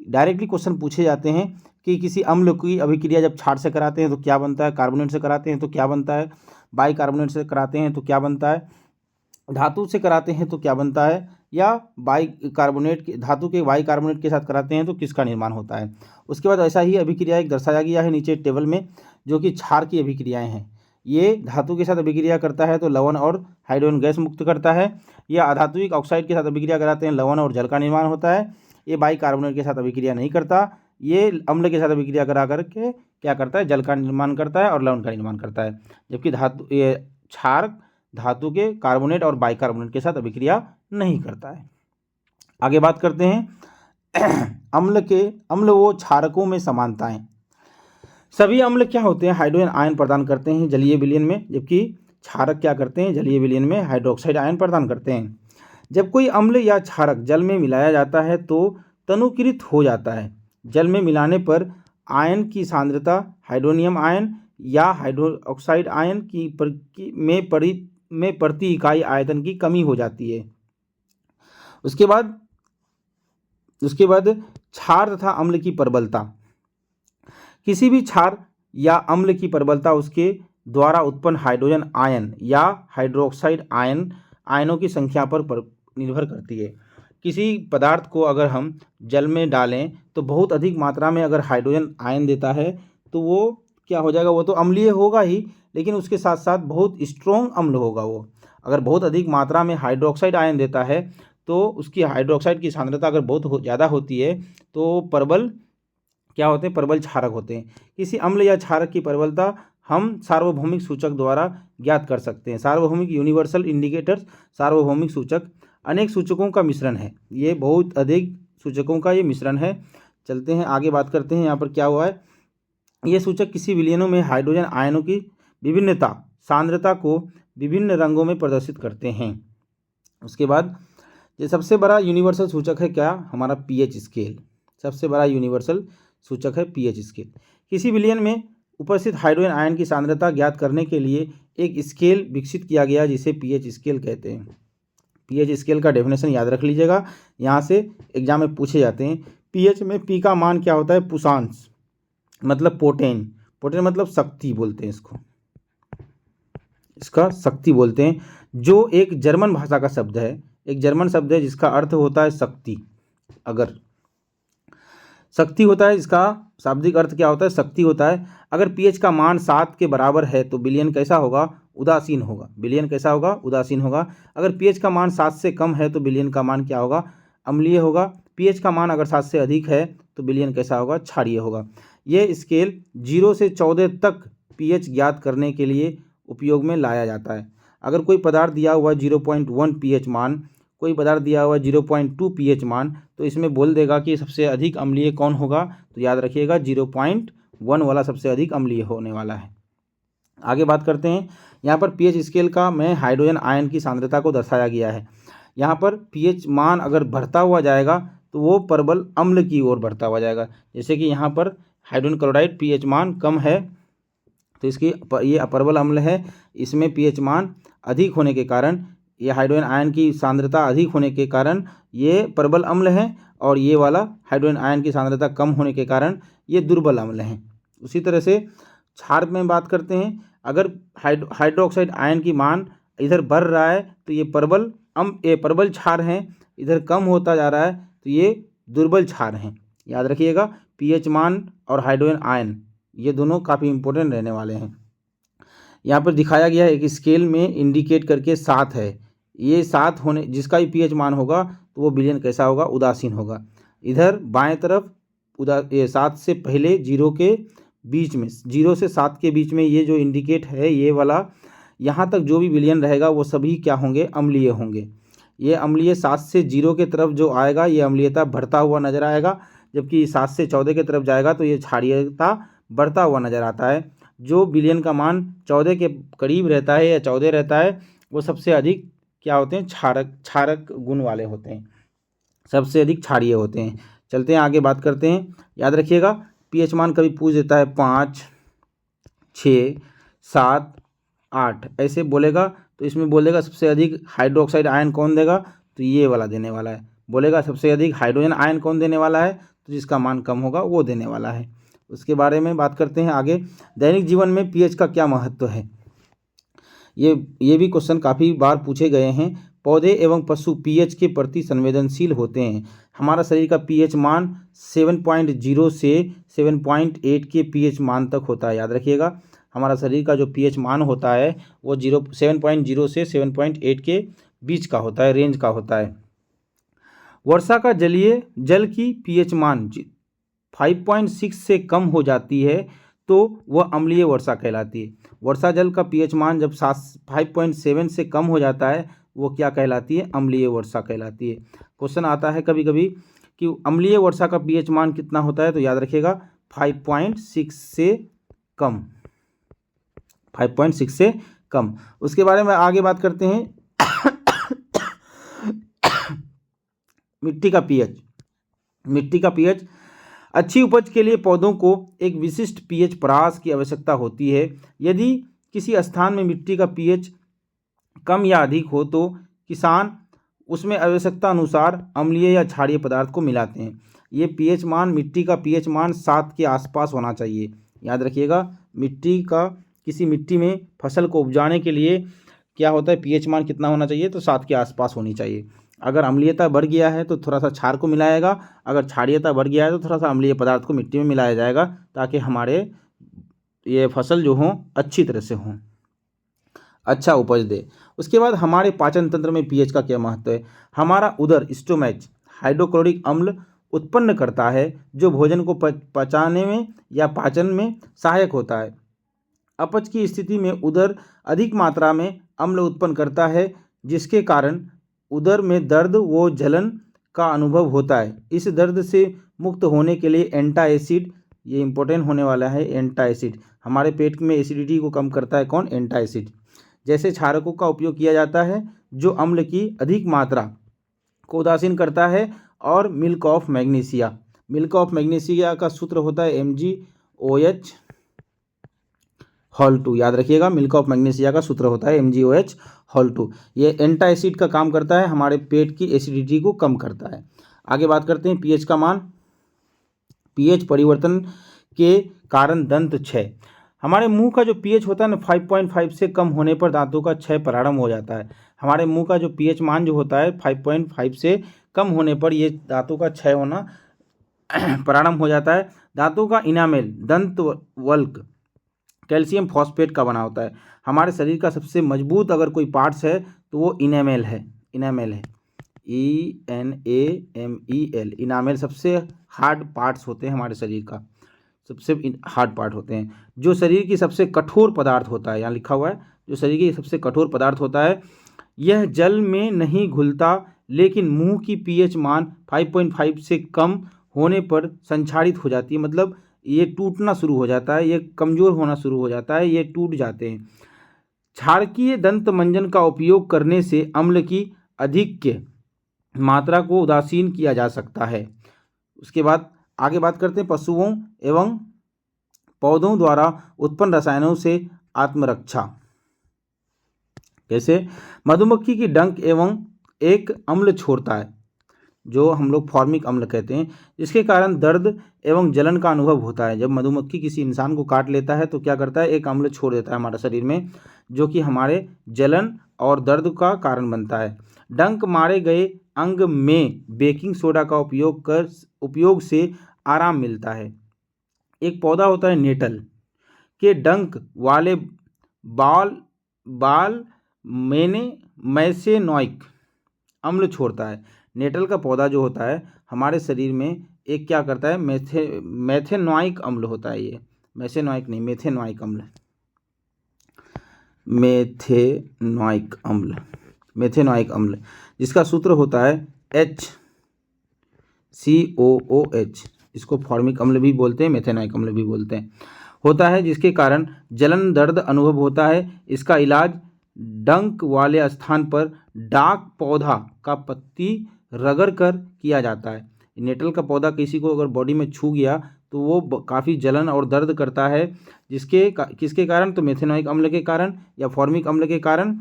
डायरेक्टली क्वेश्चन पूछे जाते हैं कि किसी अम्ल की अभिक्रिया जब क्षार से कराते हैं तो क्या बनता है, कार्बोनेट से कराते हैं तो क्या बनता है, बाइकार्बोनेट से कराते हैं तो क्या बनता है, धातु से कराते हैं तो क्या बनता है, या धातु के बाइकार्बोनेट के साथ कराते हैं तो किसका निर्माण होता है। उसके बाद ऐसा ही अभिक्रिया एक दर्शाया गया है नीचे टेबल में, जो कि क्षार की अभिक्रियाएं हैं। ये धातु के साथ अभिक्रिया करता है तो लवण और हाइड्रोजन गैस मुक्त करता है। या अधात्विक ऑक्साइड के साथ अभिक्रिया कराते हैं, लवण और जल का निर्माण होता है। ये बाइकार्बोनेट के साथ अभिक्रिया नहीं करता, ये अम्ल के साथ अभिक्रिया करा करके क्या करता है? जल का निर्माण करता है और लवण का निर्माण करता है। जबकि क्षार धातु के कार्बोनेट और बाइकार्बोनेट के साथ अभिक्रिया नहीं करता है। आगे बात करते हैं अम्ल व क्षारकों में समानताएं। सभी अम्ल क्या होते हैं? हाइड्रोजन आयन प्रदान करते हैं जलीय विलयन में, जबकि क्षारक क्या करते हैं? जलीय विलयन में हाइड्रोक्साइड आयन प्रदान करते हैं। जब कोई अम्ल या क्षारक जल में मिलाया जाता है तो तनुकृत हो जाता है। जल में मिलाने पर आयन की सांद्रता हाइड्रोनियम आयन या हाइड्रोक्साइड आयन में प्रति इकाई आयतन की कमी हो जाती है। उसके बाद क्षार तथा अम्ल की प्रबलता। किसी भी क्षार या अम्ल की प्रबलता उसके द्वारा उत्पन्न हाइड्रोजन आयन या हाइड्रोक्साइड आयनों की संख्या पर निर्भर करती है। किसी पदार्थ को अगर हम जल में डालें तो बहुत अधिक मात्रा में अगर हाइड्रोजन आयन देता है तो वो क्या हो जाएगा? वो तो अम्लीय होगा ही, लेकिन उसके साथ साथ बहुत स्ट्रॉन्ग अम्ल होगा वो। अगर बहुत अधिक मात्रा में हाइड्रोक्साइड आयन देता है तो उसकी हाइड्रोक्साइड की सांद्रता अगर बहुत ज़्यादा होती है तो प्रबल क्या होते हैं? प्रबल क्षारक होते हैं। किसी अम्ल या क्षारक की प्रबलता हम सार्वभौमिक सूचक द्वारा ज्ञात कर सकते हैं। सार्वभौमिक यूनिवर्सल इंडिकेटर्स, सार्वभौमिक सूचक अनेक सूचकों का मिश्रण है। ये बहुत अधिक सूचकों का ये मिश्रण है। चलते हैं आगे बात करते हैं यहाँ पर क्या हुआ है। ये सूचक किसी विलयनों में हाइड्रोजन आयनों की विभिन्नता सांद्रता को विभिन्न रंगों में प्रदर्शित करते हैं। उसके बाद ये सबसे बड़ा यूनिवर्सल सूचक है क्या, हमारा पीएच स्केल। सबसे बड़ा यूनिवर्सल सूचक है पीएच स्केल। किसी विलयन में उपस्थित हाइड्रोजन आयन की सांद्रता ज्ञात करने के लिए एक स्केल विकसित किया गया जिसे पीएच स्केल कहते हैं। पीएच स्केल का डेफिनेशन याद रख लीजिएगा, यहाँ से एग्जाम में पूछे जाते हैं। पीएच में पी का मान क्या होता है, पुषांश मतलब पोटेन, पोटेन मतलब शक्ति बोलते हैं इसको, इसका शक्ति बोलते हैं, जो एक जर्मन भाषा का शब्द है, एक जर्मन शब्द है जिसका अर्थ होता है शक्ति। अगर शक्ति होता है, इसका शाब्दिक अर्थ क्या होता है, शक्ति होता है। अगर पीएच का मान 7 के बराबर है तो विलयन कैसा होगा, उदासीन होगा। विलयन कैसा होगा, उदासीन होगा। अगर पीएच का मान 7 से कम है तो विलयन का मान क्या होगा, अम्लीय होगा। पीएच का मान अगर 7 से अधिक है तो विलयन कैसा होगा, क्षारीय होगा। ये स्केल 0 से 14 तक पीएच ज्ञात करने के लिए उपयोग में लाया जाता है। अगर कोई पदार्थ दिया हुआ 0.1 पीएच मान, कोई पदार्थ दिया हुआ 0.2 पीएच मान, तो इसमें बोल देगा कि सबसे अधिक अम्लीय कौन होगा, तो याद रखिएगा 0.1 वाला सबसे अधिक अम्लीय होने वाला है। आगे बात करते हैं, यहाँ पर पीएच स्केल का में हाइड्रोजन आयन की सांद्रता को दर्शाया गया है। यहाँ पर पीएच मान अगर बढ़ता हुआ जाएगा तो वो प्रबल अम्ल की ओर बढ़ता हुआ जाएगा। जैसे कि यहाँ पर हाइड्रोजन क्लोराइड पीएच मान कम है तो इसकी ये अप्रबल अम्ल है, इसमें पीएच मान अधिक होने के कारण, ये हाइड्रोजन आयन की सांद्रता अधिक होने के कारण ये प्रबल अम्ल है, और ये वाला हाइड्रोजन आयन की सांद्रता कम होने के कारण ये दुर्बल अम्ल है। उसी तरह से क्षार में बात करते हैं, अगर हाइड्रोक्साइड आयन की मान इधर बढ़ रहा है तो ये प्रबल क्षार हैं, इधर कम होता जा रहा है तो ये दुर्बल क्षार हैं। याद रखिएगा पीएच मान और हाइड्रोजन आयन ये दोनों काफ़ी इंपॉर्टेंट रहने वाले हैं। यहाँ पर दिखाया गया है एक स्केल में इंडिकेट करके 7 है, ये 7 होने जिसका भी पीएच मान होगा तो वो विलयन कैसा होगा, उदासीन होगा। इधर बाएं तरफ 7 से पहले 0 के बीच में, 0 से 7 के बीच में ये जो इंडिकेट है ये वाला, यहाँ तक जो भी विलयन रहेगा वो सभी क्या होंगे, अम्लीय होंगे। ये अम्लीय 7 से 0 के तरफ जो आएगा ये अम्लीयता बढ़ता हुआ नजर आएगा, जबकि 7 से 14 के तरफ जाएगा तो ये क्षारीयता बढ़ता हुआ नजर आता है। जो विलयन का मान 14 के करीब रहता है या 14 रहता है वो सबसे अधिक क्या होते हैं, क्षारक गुण वाले होते हैं, सबसे अधिक क्षारीय होते हैं। चलते हैं आगे बात करते हैं। याद रखिएगा पीएच मान कभी पूछ देता है 5, 6, 7, 8 ऐसे बोलेगा तो इसमें बोलेगा सबसे अधिक हाइड्रोक्साइड आयन कौन देगा, तो ये वाला देने वाला है। बोलेगा सबसे अधिक हाइड्रोजन आयन कौन देने वाला है, तो जिसका मान कम होगा वो देने वाला है। उसके बारे में बात करते हैं आगे। दैनिक जीवन में पीएच का क्या महत्व है, ये भी क्वेश्चन काफ़ी बार पूछे गए हैं। पौधे एवं पशु पीएच के प्रति संवेदनशील होते हैं। हमारा शरीर का पीएच मान 7.0 से 7.8 के पीएच मान तक होता है। याद रखिएगा हमारा शरीर का जो पीएच मान होता है वो 7.0 से 7.8 के बीच का होता है, रेंज का होता है। वर्षा का जलीय जल की पीएच मान 5.6 से कम हो जाती है तो वह अम्लीय वर्षा कहलाती है। वर्षा जल का पीएच मान जब 5.7 से कम हो जाता है वो क्या कहलाती है, अम्लीय वर्षा कहलाती है। क्वेश्चन आता है कभी कभी कि अम्लीय वर्षा का पीएच मान कितना होता है, तो याद रखिएगा 5.6 से कम, 5.6 से कम। उसके बारे में आगे बात करते हैं। मिट्टी का पीएच अच्छी उपज के लिए पौधों को एक विशिष्ट पीएच परास की आवश्यकता होती है। यदि किसी स्थान में मिट्टी का पीएच कम या अधिक हो तो किसान उसमें आवश्यकता अनुसार अम्लीय या क्षारीय पदार्थ को मिलाते हैं। ये पीएच मान, मिट्टी का पीएच मान 7 के आसपास होना चाहिए। याद रखिएगा किसी मिट्टी में फसल को उपजाने के लिए क्या होता है, पीएच मान कितना होना चाहिए, तो 7 के आसपास होनी चाहिए। अगर अम्लीयता बढ़ गया है तो थोड़ा सा क्षार को मिलाएगा, अगर क्षारीयता बढ़ गया है तो थोड़ा सा अम्लीय पदार्थ को मिट्टी में मिलाया जाएगा, ताकि हमारे ये फसल जो हों अच्छी तरह से हों, अच्छा उपज दे। उसके बाद हमारे पाचन तंत्र में पीएच का क्या महत्व है। हमारा उदर स्टोमच हाइड्रोक्लोरिक अम्ल उत्पन्न करता है जो भोजन को पचाने में या पाचन में सहायक होता है। अपच की स्थिति में उदर अधिक मात्रा में अम्ल उत्पन्न करता है, जिसके कारण उदर में दर्द व जलन का अनुभव होता है। इस दर्द से मुक्त होने के लिए एंटाएसिड, ये इंपॉर्टेंट होने वाला है, एंटाएसिड हमारे पेट में एसिडिटी को कम करता है। कौन? एंटाएसिड जैसे क्षारकों का उपयोग किया जाता है जो अम्ल की अधिक मात्रा को उदासीन करता है। और milk of magnesia, milk of magnesia का सूत्र होता है MgOH होल 2। याद रखिएगा, मिल्क ऑफ मैग्नीशिया का सूत्र होता है MgOH होल 2। ये एंटाएसिड का काम करता है, हमारे पेट की एसिडिटी को कम करता है। आगे बात करते हैं पीएच का मान। पीएच परिवर्तन के कारण दंत क्षय। हमारे मुंह का जो पीएच होता है ना 5.5 से कम होने पर दांतों का क्षय प्रारंभ हो जाता है। हमारे मुंह का जो पीएच मान जो होता है 5.5 से कम होने पर ये दांतों का क्षय होना प्रारंभ हो जाता है। दांतों का इनामेल, दंत वल्क कैल्शियम फॉस्फेट का बना होता है। हमारे शरीर का सबसे मजबूत अगर कोई पार्ट्स है तो वो इनामेल है। इनामेल है ENAMEL। इनामेल सबसे हार्ड पार्ट्स होते हैं हमारे शरीर का, सबसे हार्ड पार्ट होते हैं। जो शरीर की सबसे कठोर पदार्थ होता है, यहाँ लिखा हुआ है, जो शरीर की सबसे कठोर पदार्थ होता है, यह जल में नहीं घुलता लेकिन मुंह की पीएच मान 5.5 से कम होने पर संक्षारित हो जाती है। मतलब ये टूटना शुरू हो जाता है, ये कमज़ोर होना शुरू हो जाता है, ये टूट जाते हैं। क्षारकीय दंत मंजन का उपयोग करने से अम्ल की अधिक मात्रा को उदासीन किया जा सकता है। उसके बाद आगे बात करते हैं पशुओं एवं पौधों द्वारा उत्पन्न रसायनों से आत्मरक्षा। कैसे? मधुमक्खी की डंक एवं एक अम्ल छोड़ता है जो हम लोग फॉर्मिक अम्ल कहते हैं, जिसके कारण दर्द एवं जलन का अनुभव होता है। जब मधुमक्खी किसी इंसान को काट लेता है तो क्या करता है, एक अम्ल छोड़ देता है हमारे शरीर में, जो कि हमारे जलन और दर्द का कारण बनता है। डंक मारे गए अंग में बेकिंग सोडा का उपयोग से आराम मिलता है। एक पौधा होता है नेटल के डंक वाले बाल मैसेनोइक अम्ल छोड़ता है। नेटल का पौधा जो होता है हमारे शरीर में एक क्या करता है, मैथेनोइक अम्ल होता है। ये मैसेनोइक नहीं, मैथेनोइक अम्ल, मैथेनोइक अम्ल जिसका सूत्र होता है HCOOH। इसको फॉर्मिक अम्ल भी बोलते हैं, मैथेनोइक अम्ल भी बोलते हैं। होता है जिसके कारण जलन दर्द अनुभव होता है। इसका इलाज डंक वाले स्थान पर डाक पौधा का पत्ती रगड़ कर किया जाता है। नेटल का पौधा किसी को अगर बॉडी में छू गया तो वो काफ़ी जलन और दर्द करता है, किसके कारण, तो मेथेनोइक अम्ल के कारण या फॉर्मिक अम्ल के कारण।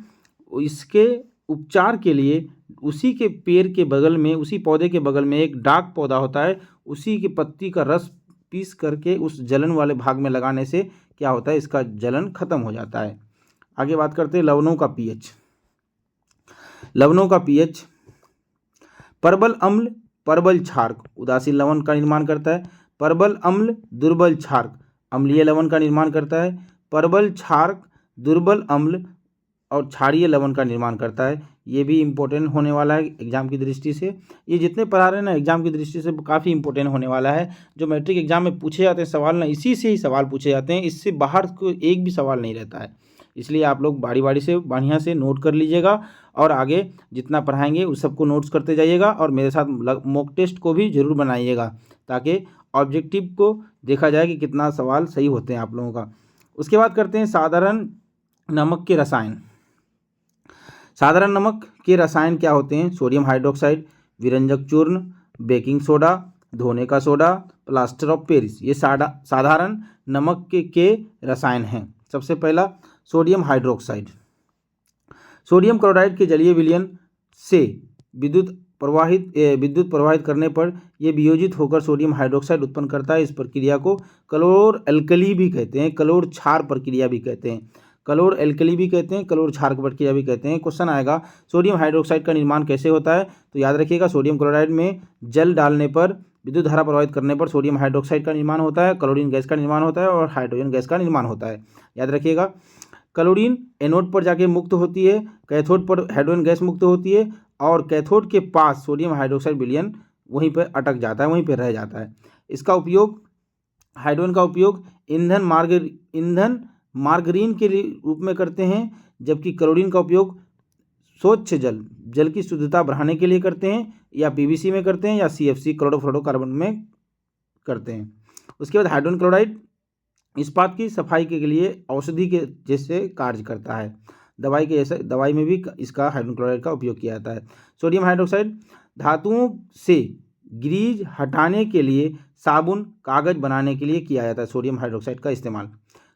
इसके उपचार के लिए उसी के पेड़ के बगल में, उसी पौधे के बगल में एक डाक पौधा होता है, उसी की पत्ती का रस पीस करके उस जलन वाले भाग में लगाने से क्या होता है, इसका जलन खत्म हो जाता है। आगे बात करते हैं लवणों का पीएच। लवणों का पीएच, परबल अम्ल परबल क्षारक उदासीन लवण का निर्माण करता है। परबल अम्ल दुर्बल क्षारक अम्लीय लवण का निर्माण करता है। परबल क्षारक दुर्बल अम्ल और क्षारीय लवण का निर्माण करता है। ये भी इम्पोर्टेंट होने वाला है एग्जाम की दृष्टि से। ये जितने पढ़ा रहे हैं ना एग्जाम की दृष्टि से काफ़ी इंपॉर्टेंट होने वाला है। जो मैट्रिक एग्जाम में पूछे जाते हैं सवाल ना, इसी से ही सवाल पूछे जाते हैं, इससे बाहर को एक भी सवाल नहीं रहता है। इसलिए आप लोग बारी बारी से बढ़िया से नोट कर लीजिएगा और आगे जितना पढ़ाएंगे उस सबको नोट्स करते जाइएगा और मेरे साथ मॉक टेस्ट को भी जरूर बनाइएगा ताकि ऑब्जेक्टिव को देखा जाए कि कितना सवाल सही होते हैं आप लोगों का। उसके बाद करते हैं साधारण नमक के रसायन। साधारण नमक के रसायन क्या होते हैं? सोडियम हाइड्रोक्साइड, विरंजक चूर्ण, बेकिंग सोडा, धोने का सोडा, प्लास्टर ऑफ पेरिस, ये साधारण नमक के रसायन हैं। सबसे पहला सोडियम हाइड्रोक्साइड। सोडियम क्लोराइड के जलीय विलयन से विद्युत प्रवाहित करने पर यह वियोजित होकर सोडियम हाइड्रोक्साइड उत्पन्न करता है। इस प्रक्रिया को क्लोर एल्कली भी कहते हैं, क्लोर क्षार प्रक्रिया भी कहते हैं, क्लोर एल्कली भी कहते हैं, क्लोर क्षार प्रक्रिया भी कहते हैं। क्वेश्चन आएगा सोडियम हाइड्रोक्साइड का निर्माण कैसे होता है? तो याद रखिएगा सोडियम क्लोराइड में जल डालने पर विद्युत धारा प्रवाहित करने पर सोडियम हाइड्रोक्साइड का निर्माण होता है, क्लोरीन गैस का निर्माण होता है और हाइड्रोजन गैस का निर्माण होता है। याद रखिएगा क्लोरीन एनोड पर जाके मुक्त होती है, कैथोड पर हाइड्रोजन गैस मुक्त होती है और कैथोड के पास सोडियम हाइड्रोक्साइड विलयन वहीं पर अटक जाता है, वहीं पर रह जाता है। इसका उपयोग, हाइड्रोजन का उपयोग ईंधन मार्गरीन के रूप में करते हैं, जबकि क्लोरीन का उपयोग स्वच्छ जल की शुद्धता बढ़ाने के लिए करते हैं, या पीवीसी में करते हैं, या CFC क्लोरोफ्लोरोकार्बन में करते हैं। उसके बाद हाइड्रोजन क्लोराइड इस्पात की सफाई के लिए औषधि के जैसे कार्य करता है। दवाई के जैसे, दवाई में भी इसका हाइड्रोजन क्लोराइड का उपयोग किया जाता है। सोडियम हाइड्रोक्साइड धातुओं से ग्रीज हटाने के लिए, साबुन, कागज बनाने के लिए किया जाता है सोडियम हाइड्रोक्साइड का इस्तेमाल।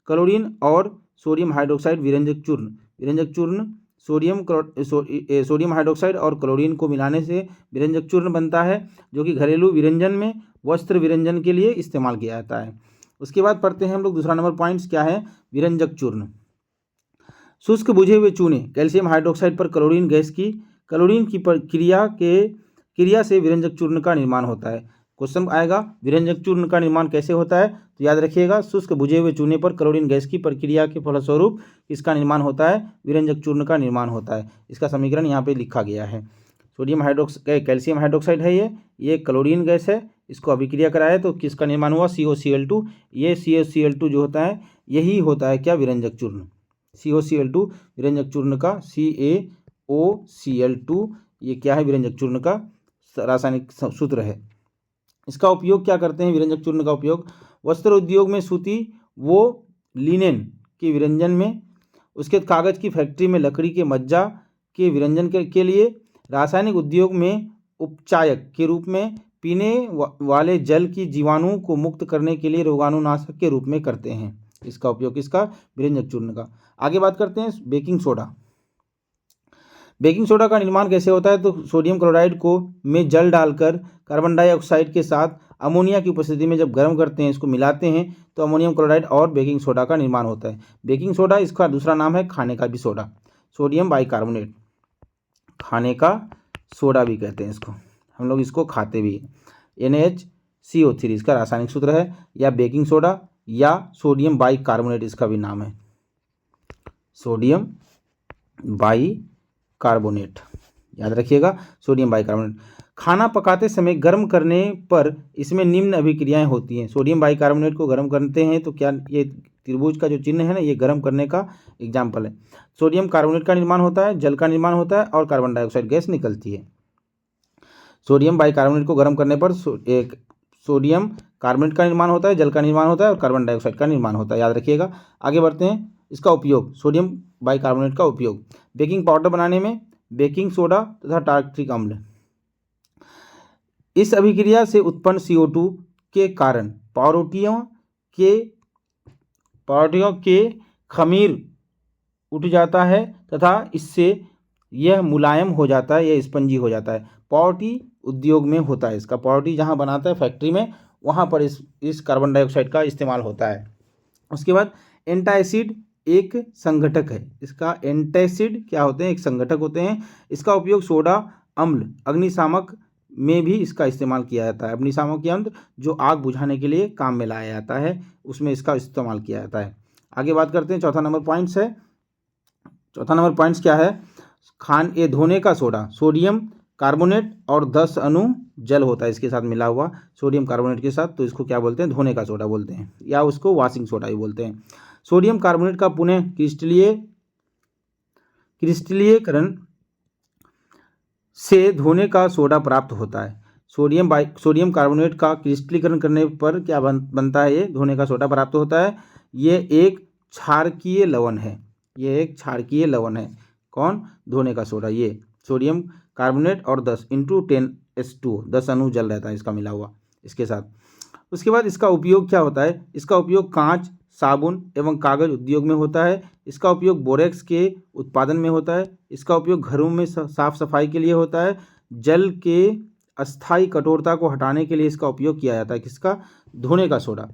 क्लोरीन और सोडियम हाइड्रोक्साइड विरंजक चूर्ण सोडियम हाइड्रोक्साइड और क्लोरीन को मिलाने से विरंजक चूर्ण बनता है, जो कि घरेलू विरंजन में वस्त्र विरंजन के लिए इस्तेमाल किया जाता है। उसके बाद पढ़ते हैं हम लोग दूसरा नंबर पॉइंट्स क्या है, विरंजक चूर्ण। शुष्क बुझे हुए चूने कैल्शियम हाइड्रोक्साइड पर क्लोरीन की क्रिया से विरंजक चूर्ण का निर्माण होता है। क्वेश्चन आएगा विरंजक चूर्ण का निर्माण कैसे होता है, तो याद रखिएगा शुष्क बुझे हुए चूने पर क्लोरीन गैस की प्रक्रिया के फलस्वरूप इसका निर्माण होता है, विरंजक चूर्ण का निर्माण होता है। इसका समीकरण यहाँ पे लिखा गया है। कैल्शियम हाइड्रोक्साइड है, ये क्लोरीन गैस है, इसको अभिक्रिया कराया तो किसका निर्माण हुआ, COCl2। ये COCl2 जो होता है यही होता है क्या, विरंजक चूर्ण। COCl2 विरंजक चूर्ण का, CaOCl2 ये क्या है, विरंजक चूर्ण का रासायनिक सूत्र है। इसका उपयोग क्या करते हैं, विरंजक चूर्ण का उपयोग वस्त्र उद्योग में सूती वो लिनेन के विरंजन में, उसके कागज की फैक्ट्री में लकड़ी के मज्जा के विरंजन के लिए, रासायनिक उद्योग में उपचायक के रूप में, पीने वाले जल की जीवाणु को मुक्त करने के लिए रोगाणुनाशक के रूप में करते हैं। इसका उपयोग किसका, विरंजक चूर्ण का। आगे बात करते हैं बेकिंग सोडा। बेकिंग सोडा का निर्माण कैसे होता है, तो सोडियम क्लोराइड को में जल डालकर कार्बन डाइऑक्साइड के साथ अमोनिया की उपस्थिति में जब गर्म करते हैं, इसको मिलाते हैं तो अमोनियम क्लोराइड और बेकिंग सोडा का निर्माण होता है। बेकिंग सोडा इसका दूसरा नाम है खाने का भी सोडा, सोडियम बाइकार्बोनेट, खाने का सोडा भी कहते हैं इसको, हम लोग इसको खाते भी हैं। NaHCO3 इसका रासायनिक सूत्र है, या बेकिंग सोडा या सोडियम बाइकार्बोनेट इसका भी नाम है, सोडियम बाइकार्बोनेट, याद रखिएगा सोडियम बाइकार्बोनेट। खाना पकाते समय गर्म करने पर इसमें निम्न अभिक्रियाएं होती हैं। सोडियम बाइकार्बोनेट को गर्म करते हैं तो क्या, ये त्रिभुज का जो चिन्ह है ना, ये गर्म करने का एग्जाम्पल है। सोडियम कार्बोनेट का निर्माण होता है, जल का निर्माण होता है और कार्बन डाइऑक्साइड गैस निकलती है। सोडियम बाइकार्बोनेट को गर्म करने पर सोडियम कार्बोनेट का निर्माण होता है, जल का निर्माण होता है और कार्बन डाइऑक्साइड का निर्माण होता है, याद रखिएगा। आगे बढ़ते हैं, इसका उपयोग सोडियम बाइकार्बोनेट का उपयोग बेकिंग पाउडर बनाने में, बेकिंग सोडा तथा टार्ट्रिक अम्ल। इस अभिक्रिया से उत्पन्न CO2 के कारण पावरोटियों के खमीर उठ जाता है तथा इससे यह मुलायम हो जाता है, यह स्पंजी हो जाता है। पावरोटी उद्योग में होता है इसका, पावरोटी जहाँ बनाता है फैक्ट्री में, वहाँ पर इस कार्बन डाइऑक्साइड का इस्तेमाल होता है। उसके बाद एंटासिड एक संघटक है, इसका एंटासिड क्या होते हैं, एक संघटक होते हैं। इसका उपयोग सोडा अम्ल अग्निशामक में भी इसका इस्तेमाल किया जाता है। अग्निशामक यंत्र जो आग बुझाने के लिए काम में लाया जाता है, उसमें इसका इस्तेमाल किया जाता है। आगे बात करते हैं, चौथा नंबर पॉइंट्स है। चौथा नंबर पॉइंट्स क्या है, धोने का सोडा, सोडियम कार्बोनेट और 10 अणु जल होता है इसके साथ मिला हुआ, सोडियम कार्बोनेट के साथ, तो इसको क्या बोलते हैं, धोने का सोडा बोलते हैं, या उसको वॉशिंग सोडा भी बोलते हैं। सोडियम कार्बोनेट का पुनः क्रिस्टलीकरण से धोने का सोडा प्राप्त होता है। सोडियम कार्बोनेट का क्रिस्टलीकरण करने पर क्या बनता है, ये धोने का सोडा प्राप्त होता है। ये एक क्षारकीय लवण है, ये एक क्षारकीय लवण है। कौन, धोने का सोडा, ये सोडियम कार्बोनेट और 10 × 10H2 10 अणु जल रहता है इसका मिला हुआ इसके साथ। उसके बाद इसका उपयोग क्या होता है, इसका उपयोग कांच, साबुन एवं कागज उद्योग में होता है। इसका उपयोग बोरेक्स के उत्पादन में होता है। इसका उपयोग घरों में साफ सफाई के लिए होता है। जल के अस्थायी कठोरता को हटाने के लिए इसका उपयोग किया जाता है। किसका, धोने का सोडा,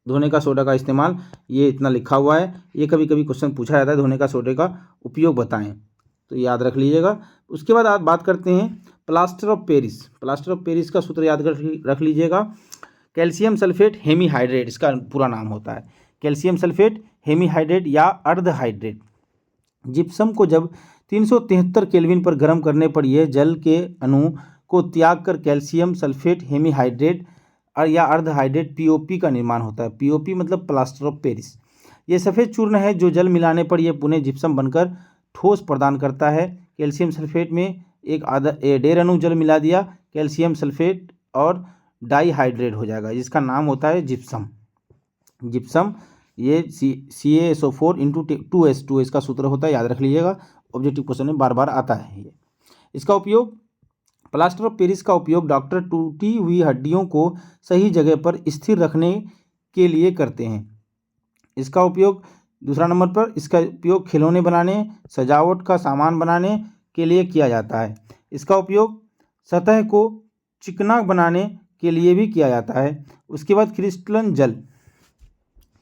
धोने का सोडा का इस्तेमाल, ये इतना लिखा हुआ है। ये कभी कभी क्वेश्चन पूछा जाता है, धोने का सोडे का उपयोग बताएं, तो याद रख लीजिएगा। उसके बाद आप बात करते हैं plaster of Paris. Plaster of Paris का सूत्र याद रख लीजिएगा, कैल्शियम सल्फेट हेमीहाइड्रेट इसका पूरा नाम होता है। कैल्शियम सल्फेट हेमीहाइड्रेट या अर्धहाइड्रेट। जिप्सम को जब 373 केल्विन पर गर्म करने पर यह जल के अणु को त्याग कर कैल्शियम सल्फेट हेमीहाइड्रेट या अर्धहाइड्रेट POP का निर्माण होता है। POP मतलब प्लास्टर ऑफ पेरिस। ये सफ़ेद चूर्ण है जो जल मिलाने पर यह पुनः जिप्सम बनकर ठोस प्रदान करता है। कैल्शियम सल्फेट में एक आधा 1.5 अणु जल मिला दिया, कैल्शियम सल्फेट और डाईहाइड्रेट हो जाएगा, जिसका नाम होता है जिप्सम। जिप्सम ये CaSO4 इंटू 2H का सूत्र होता है, याद रख लीजिएगा, ऑब्जेक्टिव क्वेश्चन में बार बार आता है ये। इसका उपयोग, प्लास्टर ऑफ पेरिस का उपयोग डॉक्टर टूटी हुई हड्डियों को सही जगह पर स्थिर रखने के लिए करते हैं। इसका उपयोग, दूसरा नंबर पर, इसका उपयोग खिलौने बनाने, सजावट का सामान बनाने के लिए किया जाता है। इसका उपयोग सतह को चिकना बनाने के लिए भी किया जाता है। उसके बाद क्रिस्टलन जल।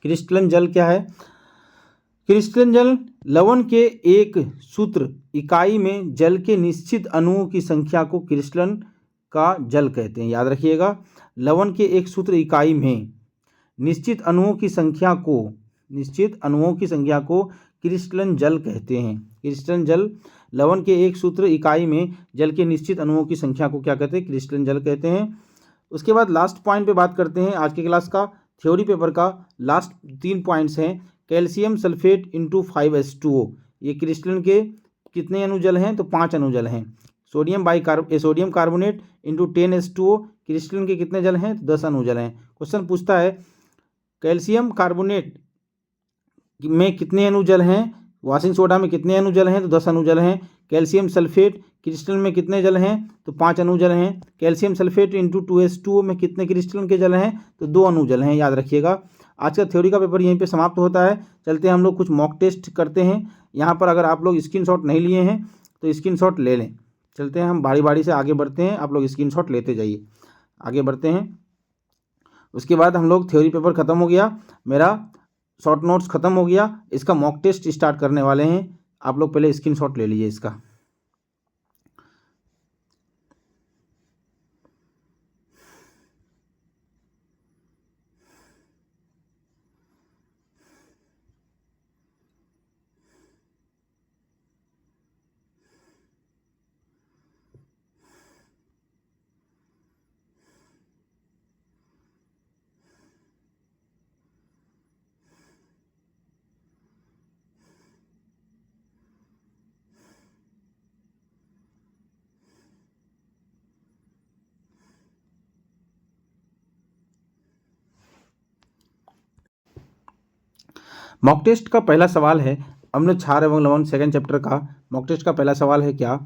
क्रिस्टलन जल क्या है? क्रिस्टलन जल लवण के एक सूत्र इकाई में जल के निश्चित अणुओं की संख्या को क्रिस्टलन का जल कहते हैं। याद रखिएगा, लवण के एक सूत्र इकाई में निश्चित अणुओं की संख्या को क्रिस्टलन जल कहते हैं। क्रिस्टलन जल, लवण के एक सूत्र इकाई में जल के निश्चित अणुओं की संख्या को क्या कहते हैं? क्रिस्टलन जल कहते हैं। उसके बाद लास्ट पॉइंट पे बात करते हैं आज के क्लास का, थ्योरी पेपर का लास्ट 3 पॉइंट्स हैं। कैल्शियम सल्फेट इंटू 5H2O, ये क्रिस्टलन के कितने अणुजल हैं? तो 5 अणुजल हैं। सोडियम कार्बोनेट इंटू 10H2O, क्रिस्टलन के कितने जल हैं? तो 10 अणुजल हैं। क्वेश्चन पूछता है कैल्शियम कार्बोनेट में कितने अणुजल हैं? वॉशिंग सोडा में कितने अणुजल हैं? तो 10 अणुजल हैं। कैल्शियम सल्फेट क्रिस्टल में कितने जल हैं? तो 5 अणुजल हैं। कैल्शियम सल्फेट इंटू 2H2O में कितने क्रिस्टल के जल हैं? तो 2 अणुजल हैं, याद रखिएगा। आज का थ्योरी का पेपर यहीं पे समाप्त होता है। चलते हैं हम लोग कुछ मॉक टेस्ट करते हैं। यहाँ पर अगर आप लोग स्क्रीनशॉट नहीं लिए हैं तो स्क्रीनशॉट ले लें। चलते हैं हम बारी बारी से आगे बढ़ते हैं, आप लोग स्क्रीनशॉट लेते जाइए, आगे बढ़ते हैं। उसके बाद हम लोग थ्योरी पेपर ख़त्म हो गया, मेरा शॉर्ट नोट्स ख़त्म हो गया, इसका मॉक टेस्ट स्टार्ट करने वाले हैं। आप लोग पहले स्क्रीनशॉट ले लीजिए इसका। मॉक टेस्ट का पहला सवाल है अम्ल, क्षार एवं लवण, सेकंड चैप्टर का मॉक टेस्ट का पहला सवाल है क्या?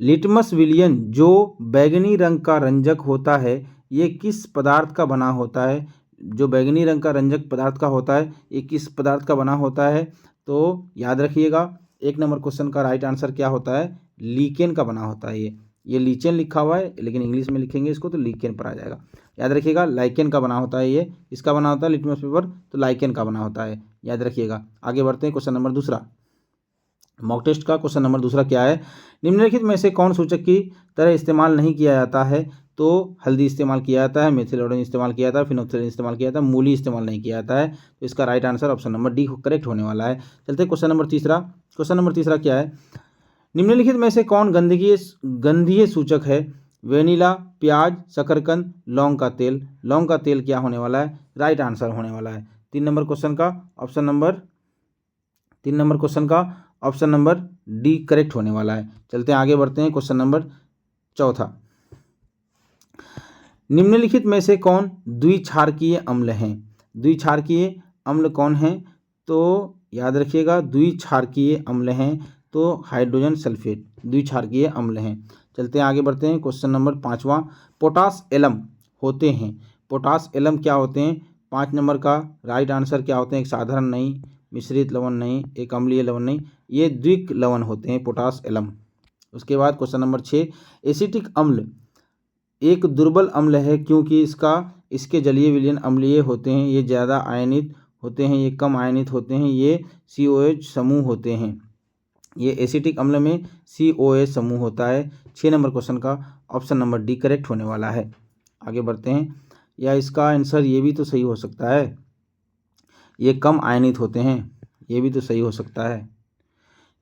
लिटमस विलियन जो बैगनी रंग का रंजक होता है, ये किस पदार्थ का बना होता है? जो बैगनी रंग का रंजक पदार्थ का होता है, ये किस पदार्थ का बना होता है? तो याद रखिएगा, 1 नंबर क्वेश्चन का राइट आंसर क्या होता है? लीकेन का बना होता है। ये लीचेन लिखा हुआ है, लेकिन इंग्लिश में लिखेंगे इसको तो लीकेन पर आ जाएगा। याद रखिएगा, लाइकेन का बना होता है। ये इसका बना होता है लिटमस पेपर, तो लाइकेन का बना होता है, याद रखिएगा। आगे बढ़ते हैं, क्वेश्चन नंबर दूसरा, मॉक टेस्ट का क्वेश्चन नंबर दूसरा क्या है? निम्नलिखित में से कौन सूचक की तरह इस्तेमाल नहीं किया जाता है? तो हल्दी इस्तेमाल किया जाता है, मेथिलोनिन इस्तेमाल किया जाता है, फिनोक्सिलिन इस्तेमाल किया जाता है, मूली इस्तेमाल नहीं किया जाता है। तो इसका right answer option number D correct होने वाला है। चलते हैं क्वेश्चन नंबर तीसरा। क्वेश्चन नंबर तीसरा क्या है? निम्नलिखित में से कौन गंधीय सूचक है? वेनिला, प्याज, शकरकंद, लौंग का तेल। लौंग का तेल क्या होने वाला है? राइट आंसर होने वाला है। 3 नंबर क्वेश्चन का ऑप्शन नंबर डी करेक्ट होने वाला है। चलते हैं आगे बढ़ते हैं, क्वेश्चन नंबर चौथा। निम्नलिखित में से कौन द्विक्षारकीय अम्ल हैं? द्विक्षारकीय अम्ल कौन है? तो याद रखिएगा, द्विक्षारकीय अम्ल हैं तो हाइड्रोजन सल्फेट द्विक्षारकीय अम्ल हैं। चलते हैं आगे बढ़ते हैं, क्वेश्चन नंबर 5वां। पोटास एलम होते हैं, पोटास एलम क्या होते हैं? 5 नंबर का राइट आंसर क्या होते हैं? एक साधारण नहीं, मिश्रित लवण नहीं, एक अम्लीय लवण नहीं, ये द्विक लवण होते हैं पोटास एलम। उसके बाद क्वेश्चन नंबर 6, एसिटिक अम्ल एक दुर्बल अम्ल है क्योंकि इसके जलीय विलयन अम्लीय होते हैं, ये ज़्यादा आयनित होते हैं, ये कम आयनित होते हैं, ये COH समूह होते हैं। ये एसिटिक अम्ल में COH समूह होता है। 6 नंबर क्वेश्चन का ऑप्शन नंबर डी करेक्ट होने वाला है। आगे बढ़ते हैं, या इसका आंसर ये भी तो सही हो सकता है, ये कम आयनित होते हैं, ये भी तो सही हो सकता है।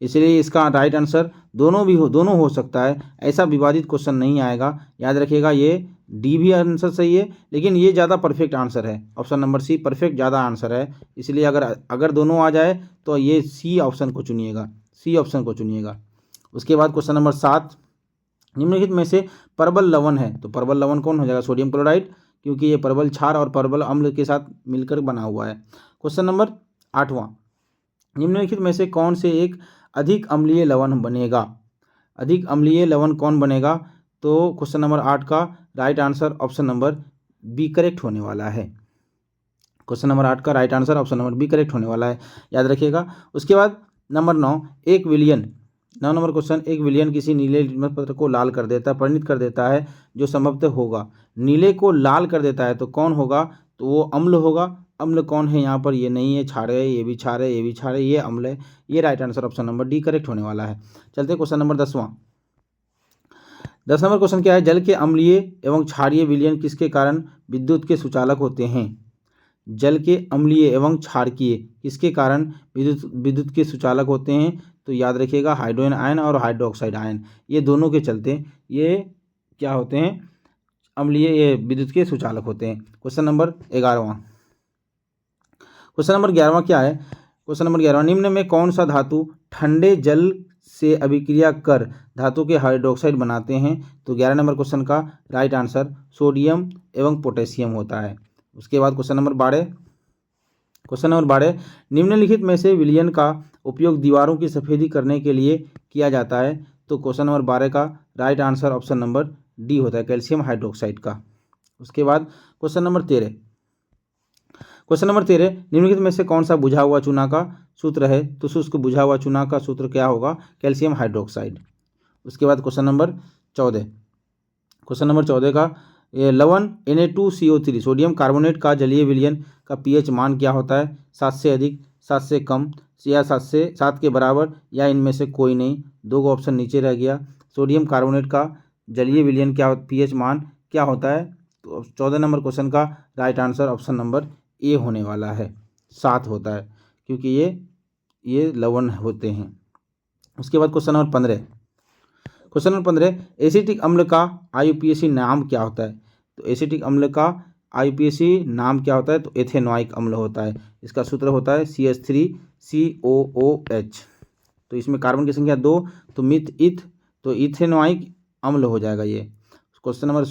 इसलिए इसका राइट आंसर दोनों हो सकता है, ऐसा विवादित क्वेश्चन नहीं आएगा। याद रखिएगा ये डी भी आंसर सही है, लेकिन ये ज़्यादा परफेक्ट आंसर है। ऑप्शन नंबर सी परफेक्ट ज़्यादा आंसर है, इसलिए अगर दोनों आ जाए तो ये सी ऑप्शन को चुनिएगा, सी ऑप्शन को चुनिएगा। उसके बाद क्वेश्चन नंबर 7, निम्नलिखित में से परबल लवण है, तो परबल लवण कौन हो जाएगा? सोडियम क्लोराइड, क्योंकि ये परबल क्षार और परबल अम्ल के साथ मिलकर बना हुआ है। क्वेश्चन नंबर 8वां, निम्नलिखित में से कौन से एक अधिक अम्लीय लवण बनेगा? अधिक अम्लीय लवण कौन बनेगा? तो क्वेश्चन नंबर 8 का right answer option number B correct होने वाला है। क्वेश्चन नंबर 8 का right answer option number B correct होने वाला है, याद रखिएगा। उसके बाद नंबर 9, 9 नंबर क्वेश्चन, 1 विलियन किसी नीले लिटमस पत्र को लाल कर देता है, परिणित कर देता है, जो संभवतः होगा। नीले को लाल कर देता है तो कौन होगा? तो वो अम्ल होगा। अम्ल कौन है यहाँ पर? ये नहीं है, क्षार है, ये भी क्षार है, ये भी क्षार है, ये अम्ल है। ये right answer option number D correct होने वाला है। चलते क्वेश्चन नंबर 10वां। 10 नंबर क्वेश्चन क्या है? जल के अम्लीय एवं क्षारीय विलयन किसके कारण विद्युत के सुचालक होते हैं? जल के अम्लीय एवं क्षारकीय किसके कारण विद्युत के सुचालक होते हैं? तो याद रखिएगा हाइड्रोजन आयन और हाइड्रोक्साइड आयन, ये दोनों के चलते ये क्या होते हैं? अम्लीय, ये विद्युत के सुचालक होते हैं। क्वेश्चन नंबर 11वां। क्वेश्चन नंबर 11वां क्या है? क्वेश्चन नंबर 11वां, निम्न में कौन सा धातु ठंडे जल से अभिक्रिया कर धातु के हाइड्रोक्साइड बनाते हैं? तो 11 नंबर क्वेश्चन का राइट आंसर सोडियम एवं पोटेशियम होता है। उसके बाद क्वेश्चन नंबर 12, निम्नलिखित में से विलयन का उपयोग दीवारों की सफेदी करने के लिए किया जाता है? तो क्वेश्चन नंबर 12 का right answer option number D होता है, कैल्शियम हाइड्रोक्साइड का। उसके बाद क्वेश्चन नंबर 13, निम्नलिखित में से कौन सा बुझा हुआ चूना का सूत्र है? तो शुष्क बुझा हुआ चूना का सूत्र क्या होगा? Calcium hydroxide. उसके बाद क्वेश्चन नंबर 14 का ये लवण Na2CO3 सोडियम कार्बोनेट का जलीय विलयन का पीएच मान क्या होता है? 7 से अधिक, 7 से कम, या 7 के बराबर, या इनमें से कोई नहीं। 2 ऑप्शन नीचे रह गया। सोडियम कार्बोनेट का जलीय विलयन क्या पीएच मान क्या होता है? तो 14 नंबर क्वेश्चन का right answer option number A होने वाला है, 7 होता है, क्योंकि ये लवण होते हैं। उसके बाद क्वेश्चन नंबर 15, एसिटिक अम्ल का आईयूपीएसी नाम क्या होता है? तो एसिटिक अम्ल का आईयूपीएसी नाम क्या होता है? तो एथेनोइक अम्ल होता है। इसका सूत्र होता है CH3COOH। तो इसमें कार्बन की संख्या 2, तो तो इथेनोइक अम्ल हो जाएगा ये। क्वेश्चन नंबर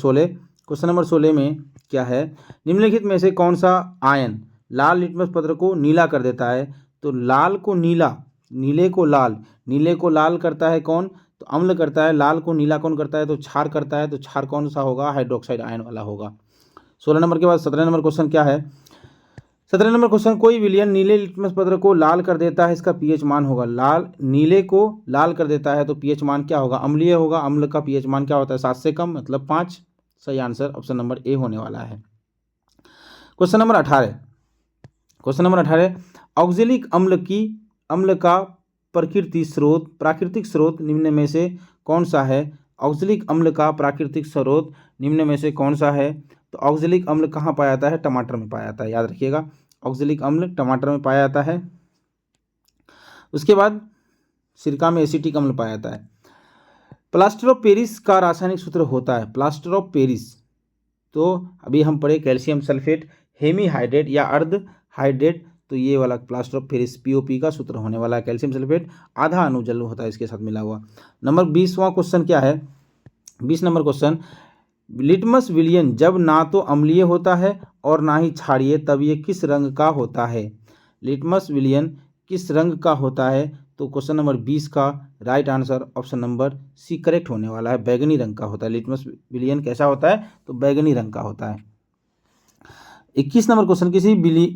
16 में क्या है? निम्नलिखित में से कौन सा आयन लाल लिटमस पत्र को नीला कर देता है? तो लाल को नीला, नीले को लाल करता है कौन? तो अम्ल करता है। लाल को नीला कौन करता है? तो क्षार करता है। तो क्षार कौन सा होगा? हाइड्रोक्साइड आयन वाला होगा। 16 नंबर के बाद 17 नंबर क्वेश्चन क्या है? 17 नंबर क्वेश्चन, कोई विलयन नीले लिटमस पत्र को लाल कर देता है, इसका पीएच मान होगा। नीले को लाल कर देता है तो पीएच मान क्या होगा? अम्लीय होगा। अम्ल का पीएच मान क्या होता है? 7 से कम, मतलब 5। सही आंसर ऑप्शन नंबर ए होने वाला है। क्वेश्चन नंबर 18, ऑक्जेलिक अम्ल का प्राकृतिक स्रोत निम्न में से कौन सा है? ऑक्जेलिक अम्ल का प्राकृतिक स्रोत निम्न में से कौन सा है? तो ऑक्जेलिक अम्ल कहाँ पाया जाता है? टमाटर में पाया जाता है, याद रखिएगा। ऑक्जेलिक अम्ल टमाटर में पाया जाता है। उसके बाद सिरका में एसिटिक अम्ल पाया जाता है। प्लास्टर ऑफ पेरिस का रासायनिक सूत्र होता है, प्लास्टर ऑफ पेरिस। तो अभी हम पढ़े कैल्शियम सल्फेट, हेमी हाइड्रेट या अर्ध हाइड्रेट, तो ये वाला प्लास्टर ऑफ पेरिस POP का सूत्र होने वाला है। कैल्शियम सल्फेट आधा अणु जल होता है इसके साथ मिला हुआ। नंबर 20वां क्वेश्चन क्या है? 20 नंबर क्वेश्चन, लिटमस विलयन जब ना तो अम्लीय होता है और ना ही क्षारीय, तब ये किस रंग का होता है? लिटमस विलयन किस रंग का होता है? तो क्वेश्चन नंबर 20 का right answer option number C correct होने वाला है, बैगनी रंग का होता है। लिटमस विलयन कैसा होता है? तो बैगनी रंग का होता है। 21 नंबर क्वेश्चन,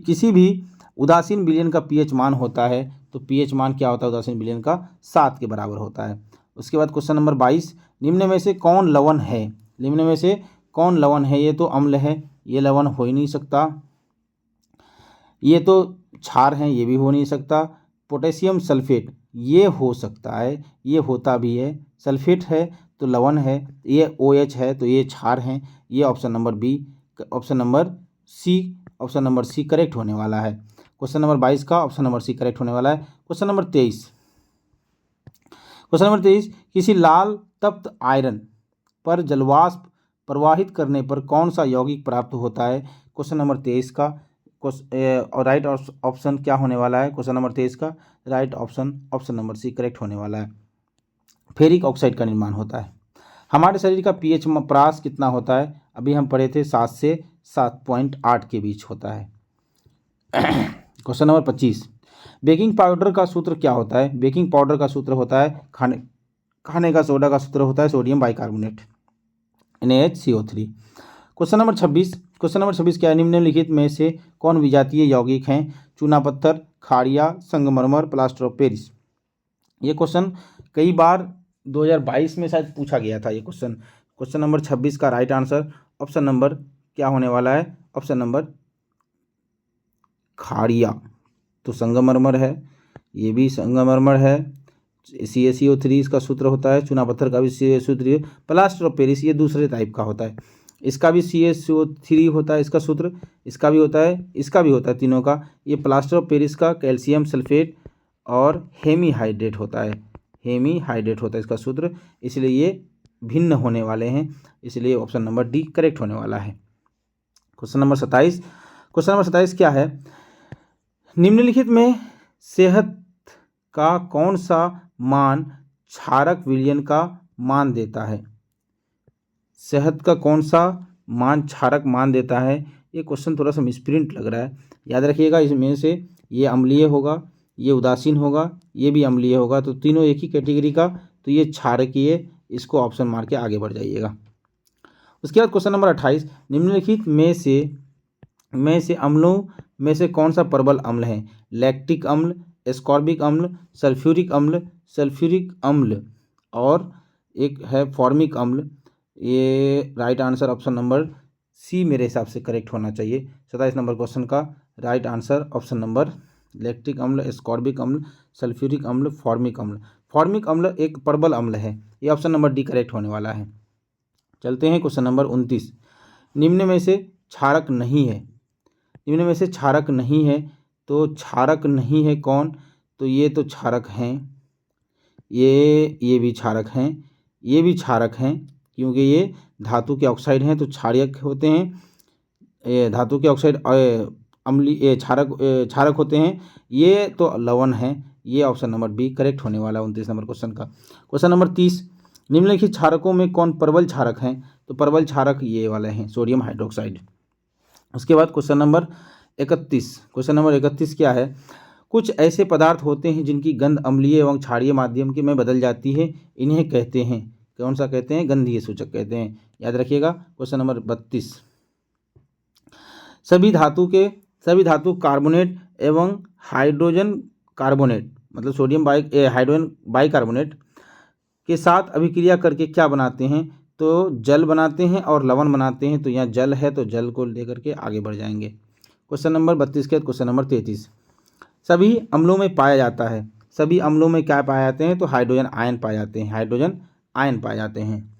किसी भी उदासीन विलयन का पीएच मान होता है, तो पीएच मान क्या होता है उदासीन विलयन का? 7 के बराबर होता है। उसके बाद क्वेश्चन नंबर 22, निम्न में से कौन लवण है? ये तो अम्ल है, ये लवण हो ही नहीं सकता। ये तो क्षार हैं, ये भी हो नहीं सकता। पोटेशियम सल्फेट ये हो सकता है, ये होता भी है। सल्फेट है तो लवण है, ये OH है तो ये क्षार हैं। ये ऑप्शन नंबर सी करेक्ट होने वाला है। क्वेश्चन नंबर 22 का ऑप्शन नंबर सी करेक्ट होने वाला है। क्वेश्चन नंबर 23, क्वेश्चन नंबर 23, किसी लाल तप्त आयरन पर जलवाष्प प्रवाहित करने पर कौन सा यौगिक प्राप्त होता है? क्वेश्चन नंबर 23 का राइट ऑप्शन क्या होने वाला है? क्वेश्चन नंबर 23 का right option number C correct होने वाला है। फेरिक ऑक्साइड का निर्माण होता है। हमारे शरीर का पीएच परास कितना होता है? अभी हम पढ़े थे 7 से 7.8 के बीच होता है। क्वेश्चन नंबर 25, बेकिंग पाउडर का सूत्र क्या होता है? बेकिंग पाउडर का सूत्र होता है खाने का सोडा का सूत्र होता है sodium bicarbonate NaHCO3। Question number 26 क्या है? निम्नलिखित में से कौन विजातीय यौगिक हैं? चूना पत्थर, खाड़िया, संगमरमर, प्लास्टर ऑफ पेरिस। ये क्वेश्चन कई बार 2022 में शायद पूछा गया था ये क्वेश्चन। क्वेश्चन नंबर 26 का राइट आंसर ऑप्शन नंबर क्या होने वाला है? Option number Khadia. तो संगमरमर है, ये भी संगमरमर है, CaCO3 इसका सूत्र होता है, चूना पत्थर का भी CaCO3, प्लास्टर ऑफ पेरिस ये दूसरे टाइप का होता है, इसका भी CaCO3 होता है इसका सूत्र, इसका भी होता है, इसका भी होता है, तीनों का। ये प्लास्टर ऑफ पेरिस का कैल्शियम सल्फेट और हेमीहाइड्रेट होता है, हेमीहाइड्रेट होता है इसका सूत्र, इसलिए ये भिन्न होने वाले हैं, इसलिए ऑप्शन नंबर डी करेक्ट होने वाला है। क्वेश्चन नंबर 27 क्या है? निम्नलिखित में सेहत का कौन सा मान क्षारक विलयन का मान देता है? सेहत का कौन सा मान क्षारक मान देता है? ये क्वेश्चन थोड़ा सा मिसप्रिंट लग रहा है, याद रखिएगा। इसमें से ये अम्लीय होगा, ये उदासीन होगा, ये भी अम्लीय होगा, तो तीनों एक ही कैटेगरी का, तो ये क्षारकीय, इसको ऑप्शन मार के आगे बढ़ जाइएगा। उसके बाद क्वेश्चन नंबर 28, निम्नलिखित में से अम्लों में से कौन सा प्रबल अम्ल है? लैक्टिक अम्ल, एस्कॉर्बिक अम्ल, सल्फ्यूरिक अम्ल और एक है फॉर्मिक अम्ल। ये right answer option number C मेरे हिसाब से करेक्ट होना चाहिए। 27 नंबर क्वेश्चन का right answer option number lactic अम्ल, एस्कॉर्बिक अम्ल, सल्फ्यूरिक अम्ल, फॉर्मिक अम्ल। फॉर्मिक अम्ल एक प्रबल अम्ल है, ये ऑप्शन नंबर डी करेक्ट होने वाला है। चलते हैं क्वेश्चन नंबर 29, निम्न में से क्षारक नहीं है, निम्न में से क्षारक नहीं है, तो क्षारक नहीं है कौन? तो ये तो क्षारक हैं, ये भी क्षारक हैं, ये भी क्षारक हैं, क्योंकि ये धातु के ऑक्साइड हैं तो क्षारक होते हैं, ये धातु के ऑक्साइड अम्लीय क्षारक होते हैं, ये तो लवण हैं, ये ऑप्शन नंबर बी करेक्ट होने वाला है 29 नंबर क्वेश्चन का। क्वेश्चन नंबर 30, निम्नलिखित क्षारकों में कौन प्रबल क्षारक हैं? तो प्रबल क्षारक ये वाले हैं, सोडियम हाइड्रोक्साइड। उसके बाद क्वेश्चन नंबर 31 क्या है? कुछ ऐसे पदार्थ होते हैं जिनकी गंध अम्लीय एवं क्षारीय माध्यम के में बदल जाती है, इन्हें कहते हैं, कौन सा कहते हैं? गंधीय सूचक कहते हैं, याद रखिएगा। क्वेश्चन नंबर 32, सभी धातु कार्बोनेट एवं हाइड्रोजन कार्बोनेट मतलब हाइड्रोजन बाइकार्बोनेट के साथ अभिक्रिया करके क्या बनाते हैं? तो जल बनाते हैं और लवण बनाते हैं, तो यहाँ जल है तो जल को लेकर के आगे बढ़ जाएंगे। क्वेश्चन नंबर 32 के बाद क्वेश्चन नंबर 33, सभी अम्लों में पाया जाता है, सभी अम्लों में क्या पाए जाते हैं? तो हाइड्रोजन आयन पाए जाते हैं, हाइड्रोजन आयन पाए जाते हैं।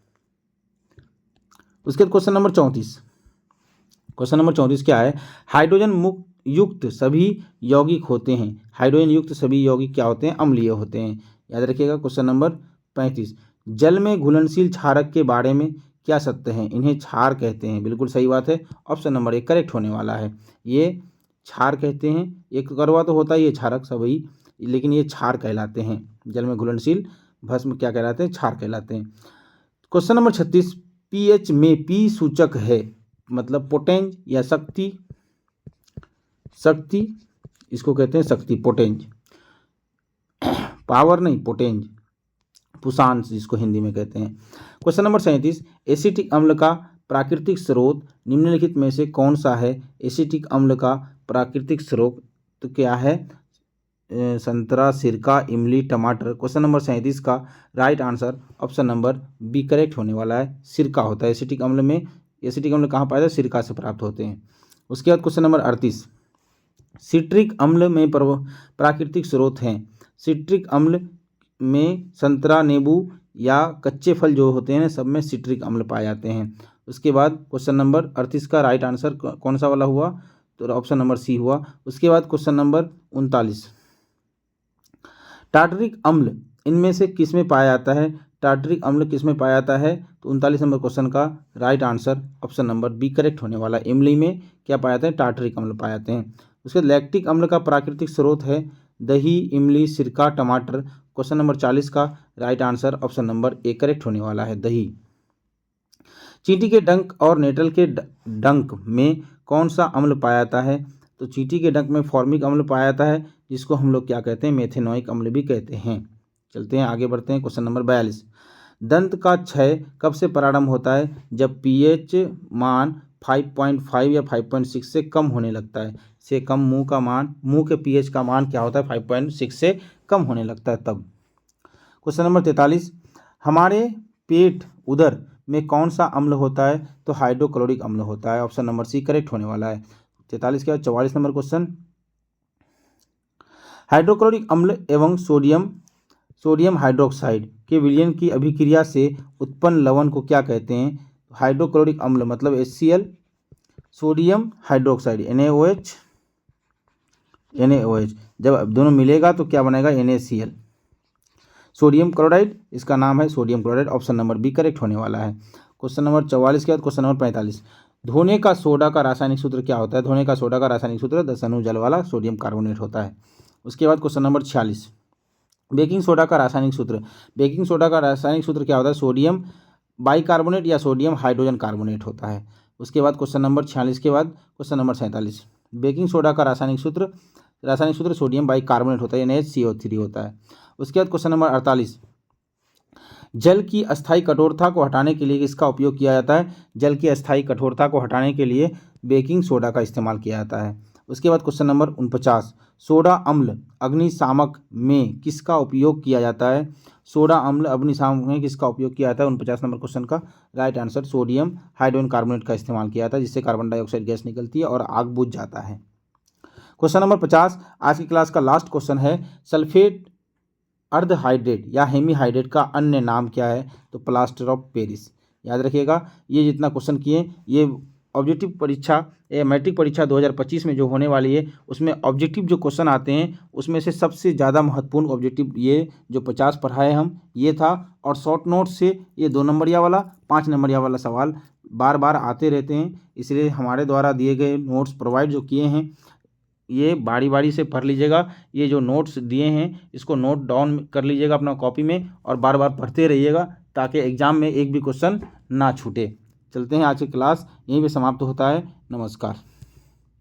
उसके बाद क्वेश्चन नंबर 34 क्या है? हाइड्रोजन युक्त सभी यौगिक होते हैं, हाइड्रोजन युक्त सभी यौगिक क्या होते हैं? अम्लीय होते हैं, याद रखिएगा। क्वेश्चन नंबर 35, जल में घुलनशील क्षारक के बारे में क्या सत्य है? इन्हें क्षार कहते हैं, बिल्कुल सही बात है, ऑप्शन नंबर ए करेक्ट होने वाला है। ये क्षार कहते हैं, एक कड़वा तो होता ही है क्षारक सभी, लेकिन ये क्षार कहलाते हैं, जल में घुलनशील भस्म क्या कहलाते हैं? क्षार कहलाते हैं। क्वेश्चन नंबर 36, पीएच में पी सूचक है, मतलब पोटेंज या शक्ति, इसको कहते हैं शक्ति, पोटेंज, पावर नहीं, पोटेंज, पुषांश जिसको हिंदी में कहते हैं। क्वेश्चन नंबर 37, एसिटिक अम्ल का प्राकृतिक स्रोत निम्नलिखित में से कौन सा है? एसिटिक अम्ल का प्राकृतिक स्रोत तो क्या है? संतरा, सिरका, इमली, टमाटर। क्वेश्चन नंबर 37 का right answer option number B correct होने वाला है, सिरका होता है। एसिटिक अम्ल में, एसिटिक अम्ल कहाँ पाया जाता है? सिरका से प्राप्त होते हैं। उसके बाद क्वेश्चन नंबर 38, सिट्रिक अम्ल में प्राकृतिक स्रोत हैं, सिट्रिक अम्ल में संतरा, नींबू या कच्चे फल जो होते हैं सब में सिट्रिक अम्ल पाए जाते हैं। उसके बाद क्वेश्चन नंबर 38 का राइट आंसर कौन सा वाला हुआ? तो ऑप्शन नंबर सी हुआ। उसके बाद क्वेश्चन नंबर 39, टार्टरिक अम्ल इनमें से किस में पाया जाता है, टार्टरिक अम्ल किस में पाया जाता है? तो 39 नंबर क्वेश्चन का right answer option number B correct होने वाला है। इमली में क्या पाया जाता है? टार्टरिक अम्ल पाए जाते हैं। उसके लैक्टिक अम्ल का प्राकृतिक स्रोत है दही, इमली, सिरका, टमाटर। क्वेश्चन नंबर 40 का right answer option number A correct होने वाला है, दही। चींटी के डंक और नेटल के डंक में कौन सा अम्ल पाया जाता है? तो चींटी के डंक में फॉर्मिक अम्ल पाया जाता है, जिसको हम लोग क्या कहते हैं? मेथेनोइक अम्ल भी कहते हैं। चलते हैं आगे बढ़ते हैं। क्वेश्चन नंबर 42, दंत का क्षय कब से प्रारंभ होता है? जब पीएच मान 5.5 या 5.6 से कम होने लगता है। से कम मुंह के पीएच का मान क्या होता है? 5.6 से कम होने लगता है तब। क्वेश्चन नंबर 43, हमारे पेट उदर में कौन सा अम्ल होता है? तो हाइड्रोक्लोरिक अम्ल होता है। ऑप्शन नंबर सी करेक्ट होने वाला है। 43 के बाद 44 नंबर क्वेश्चन, हाइड्रोक्लोरिक अम्ल एवं सोडियम हाइड्रोक्साइड के विलयन की अभिक्रिया से उत्पन्न लवण को क्या कहते हैं? हाइड्रोक्लोरिक अम्ल मतलब HCl, सोडियम हाइड्रोक्साइड NaOH, जब दोनों मिलेगा तो क्या बनेगा? NaCl। सोडियम क्लोराइड, इसका नाम है sodium chloride. Option number B correct होने वाला है। क्वेश्चन नंबर 44 के बाद क्वेश्चन नंबर 45, धोने का सोडा का रासायनिक सूत्र क्या होता है? धोने का सोडा का रासायनिक सूत्र 10 अणु जल वाला सोडियम कार्बोनेट होता है। उसके बाद क्वेश्चन नंबर 46, बेकिंग सोडा का रासायनिक सूत्र। बेकिंग सोडा का रासायनिक सूत्र क्या होता है? सोडियम बाइकार्बोनेट या सोडियम हाइड्रोजन कार्बोनेट होता है। उसके बाद क्वेश्चन नंबर 46 के बाद क्वेश्चन नंबर 47, बेकिंग सोडा का रासायनिक सूत्र सोडियम बाइकार्बोनेट होता है, NaCO3 होता है। उसके बाद क्वेश्चन नंबर 48, जल की अस्थायी कठोरता को हटाने के लिए किसका उपयोग किया जाता है? जल की अस्थायी कठोरता को हटाने के लिए बेकिंग सोडा का इस्तेमाल किया जाता है। उसके बाद क्वेश्चन नंबर 49, सोडा अम्ल अग्निशामक में किसका उपयोग किया जाता है? सोडा अम्ल अग्निशामक में किसका उपयोग किया जाता है? 49 नंबर क्वेश्चन का right answer sodium hydrogen carbonate का इस्तेमाल किया जाता है, जिससे कार्बन डाइऑक्साइड गैस निकलती है और आग बुझ जाता है। क्वेश्चन नंबर 50, आज की क्लास का लास्ट क्वेश्चन है, सल्फेट अर्धहाइड्रेट या हेमीहाइड्रेट का अन्य नाम क्या है? तो प्लास्टर ऑफ पेरिस। याद रखिएगा, ये जितना क्वेश्चन किए ये ऑब्जेक्टिव परीक्षा या मैट्रिक परीक्षा 2025 में जो होने वाली है उसमें ऑब्जेक्टिव जो क्वेश्चन आते हैं उसमें से सबसे ज़्यादा महत्वपूर्ण ऑब्जेक्टिव ये जो 50 पढ़ाए हम ये था। और शॉर्ट नोट से ये 2 नंबरिया वाला 5 नंबरिया वाला सवाल बार बार आते रहते हैं, इसलिए हमारे द्वारा दिए गए नोट्स प्रोवाइड जो किए हैं ये बारी बारी से पढ़ लीजिएगा। ये जो नोट्स दिए हैं इसको नोट डाउन कर लीजिएगा अपना कॉपी में और बार बार पढ़ते रहिएगा ताकि एग्ज़ाम में एक भी क्वेश्चन ना छूटे। चलते हैं, आज की क्लास यहीं पे समाप्त होता है। नमस्कार।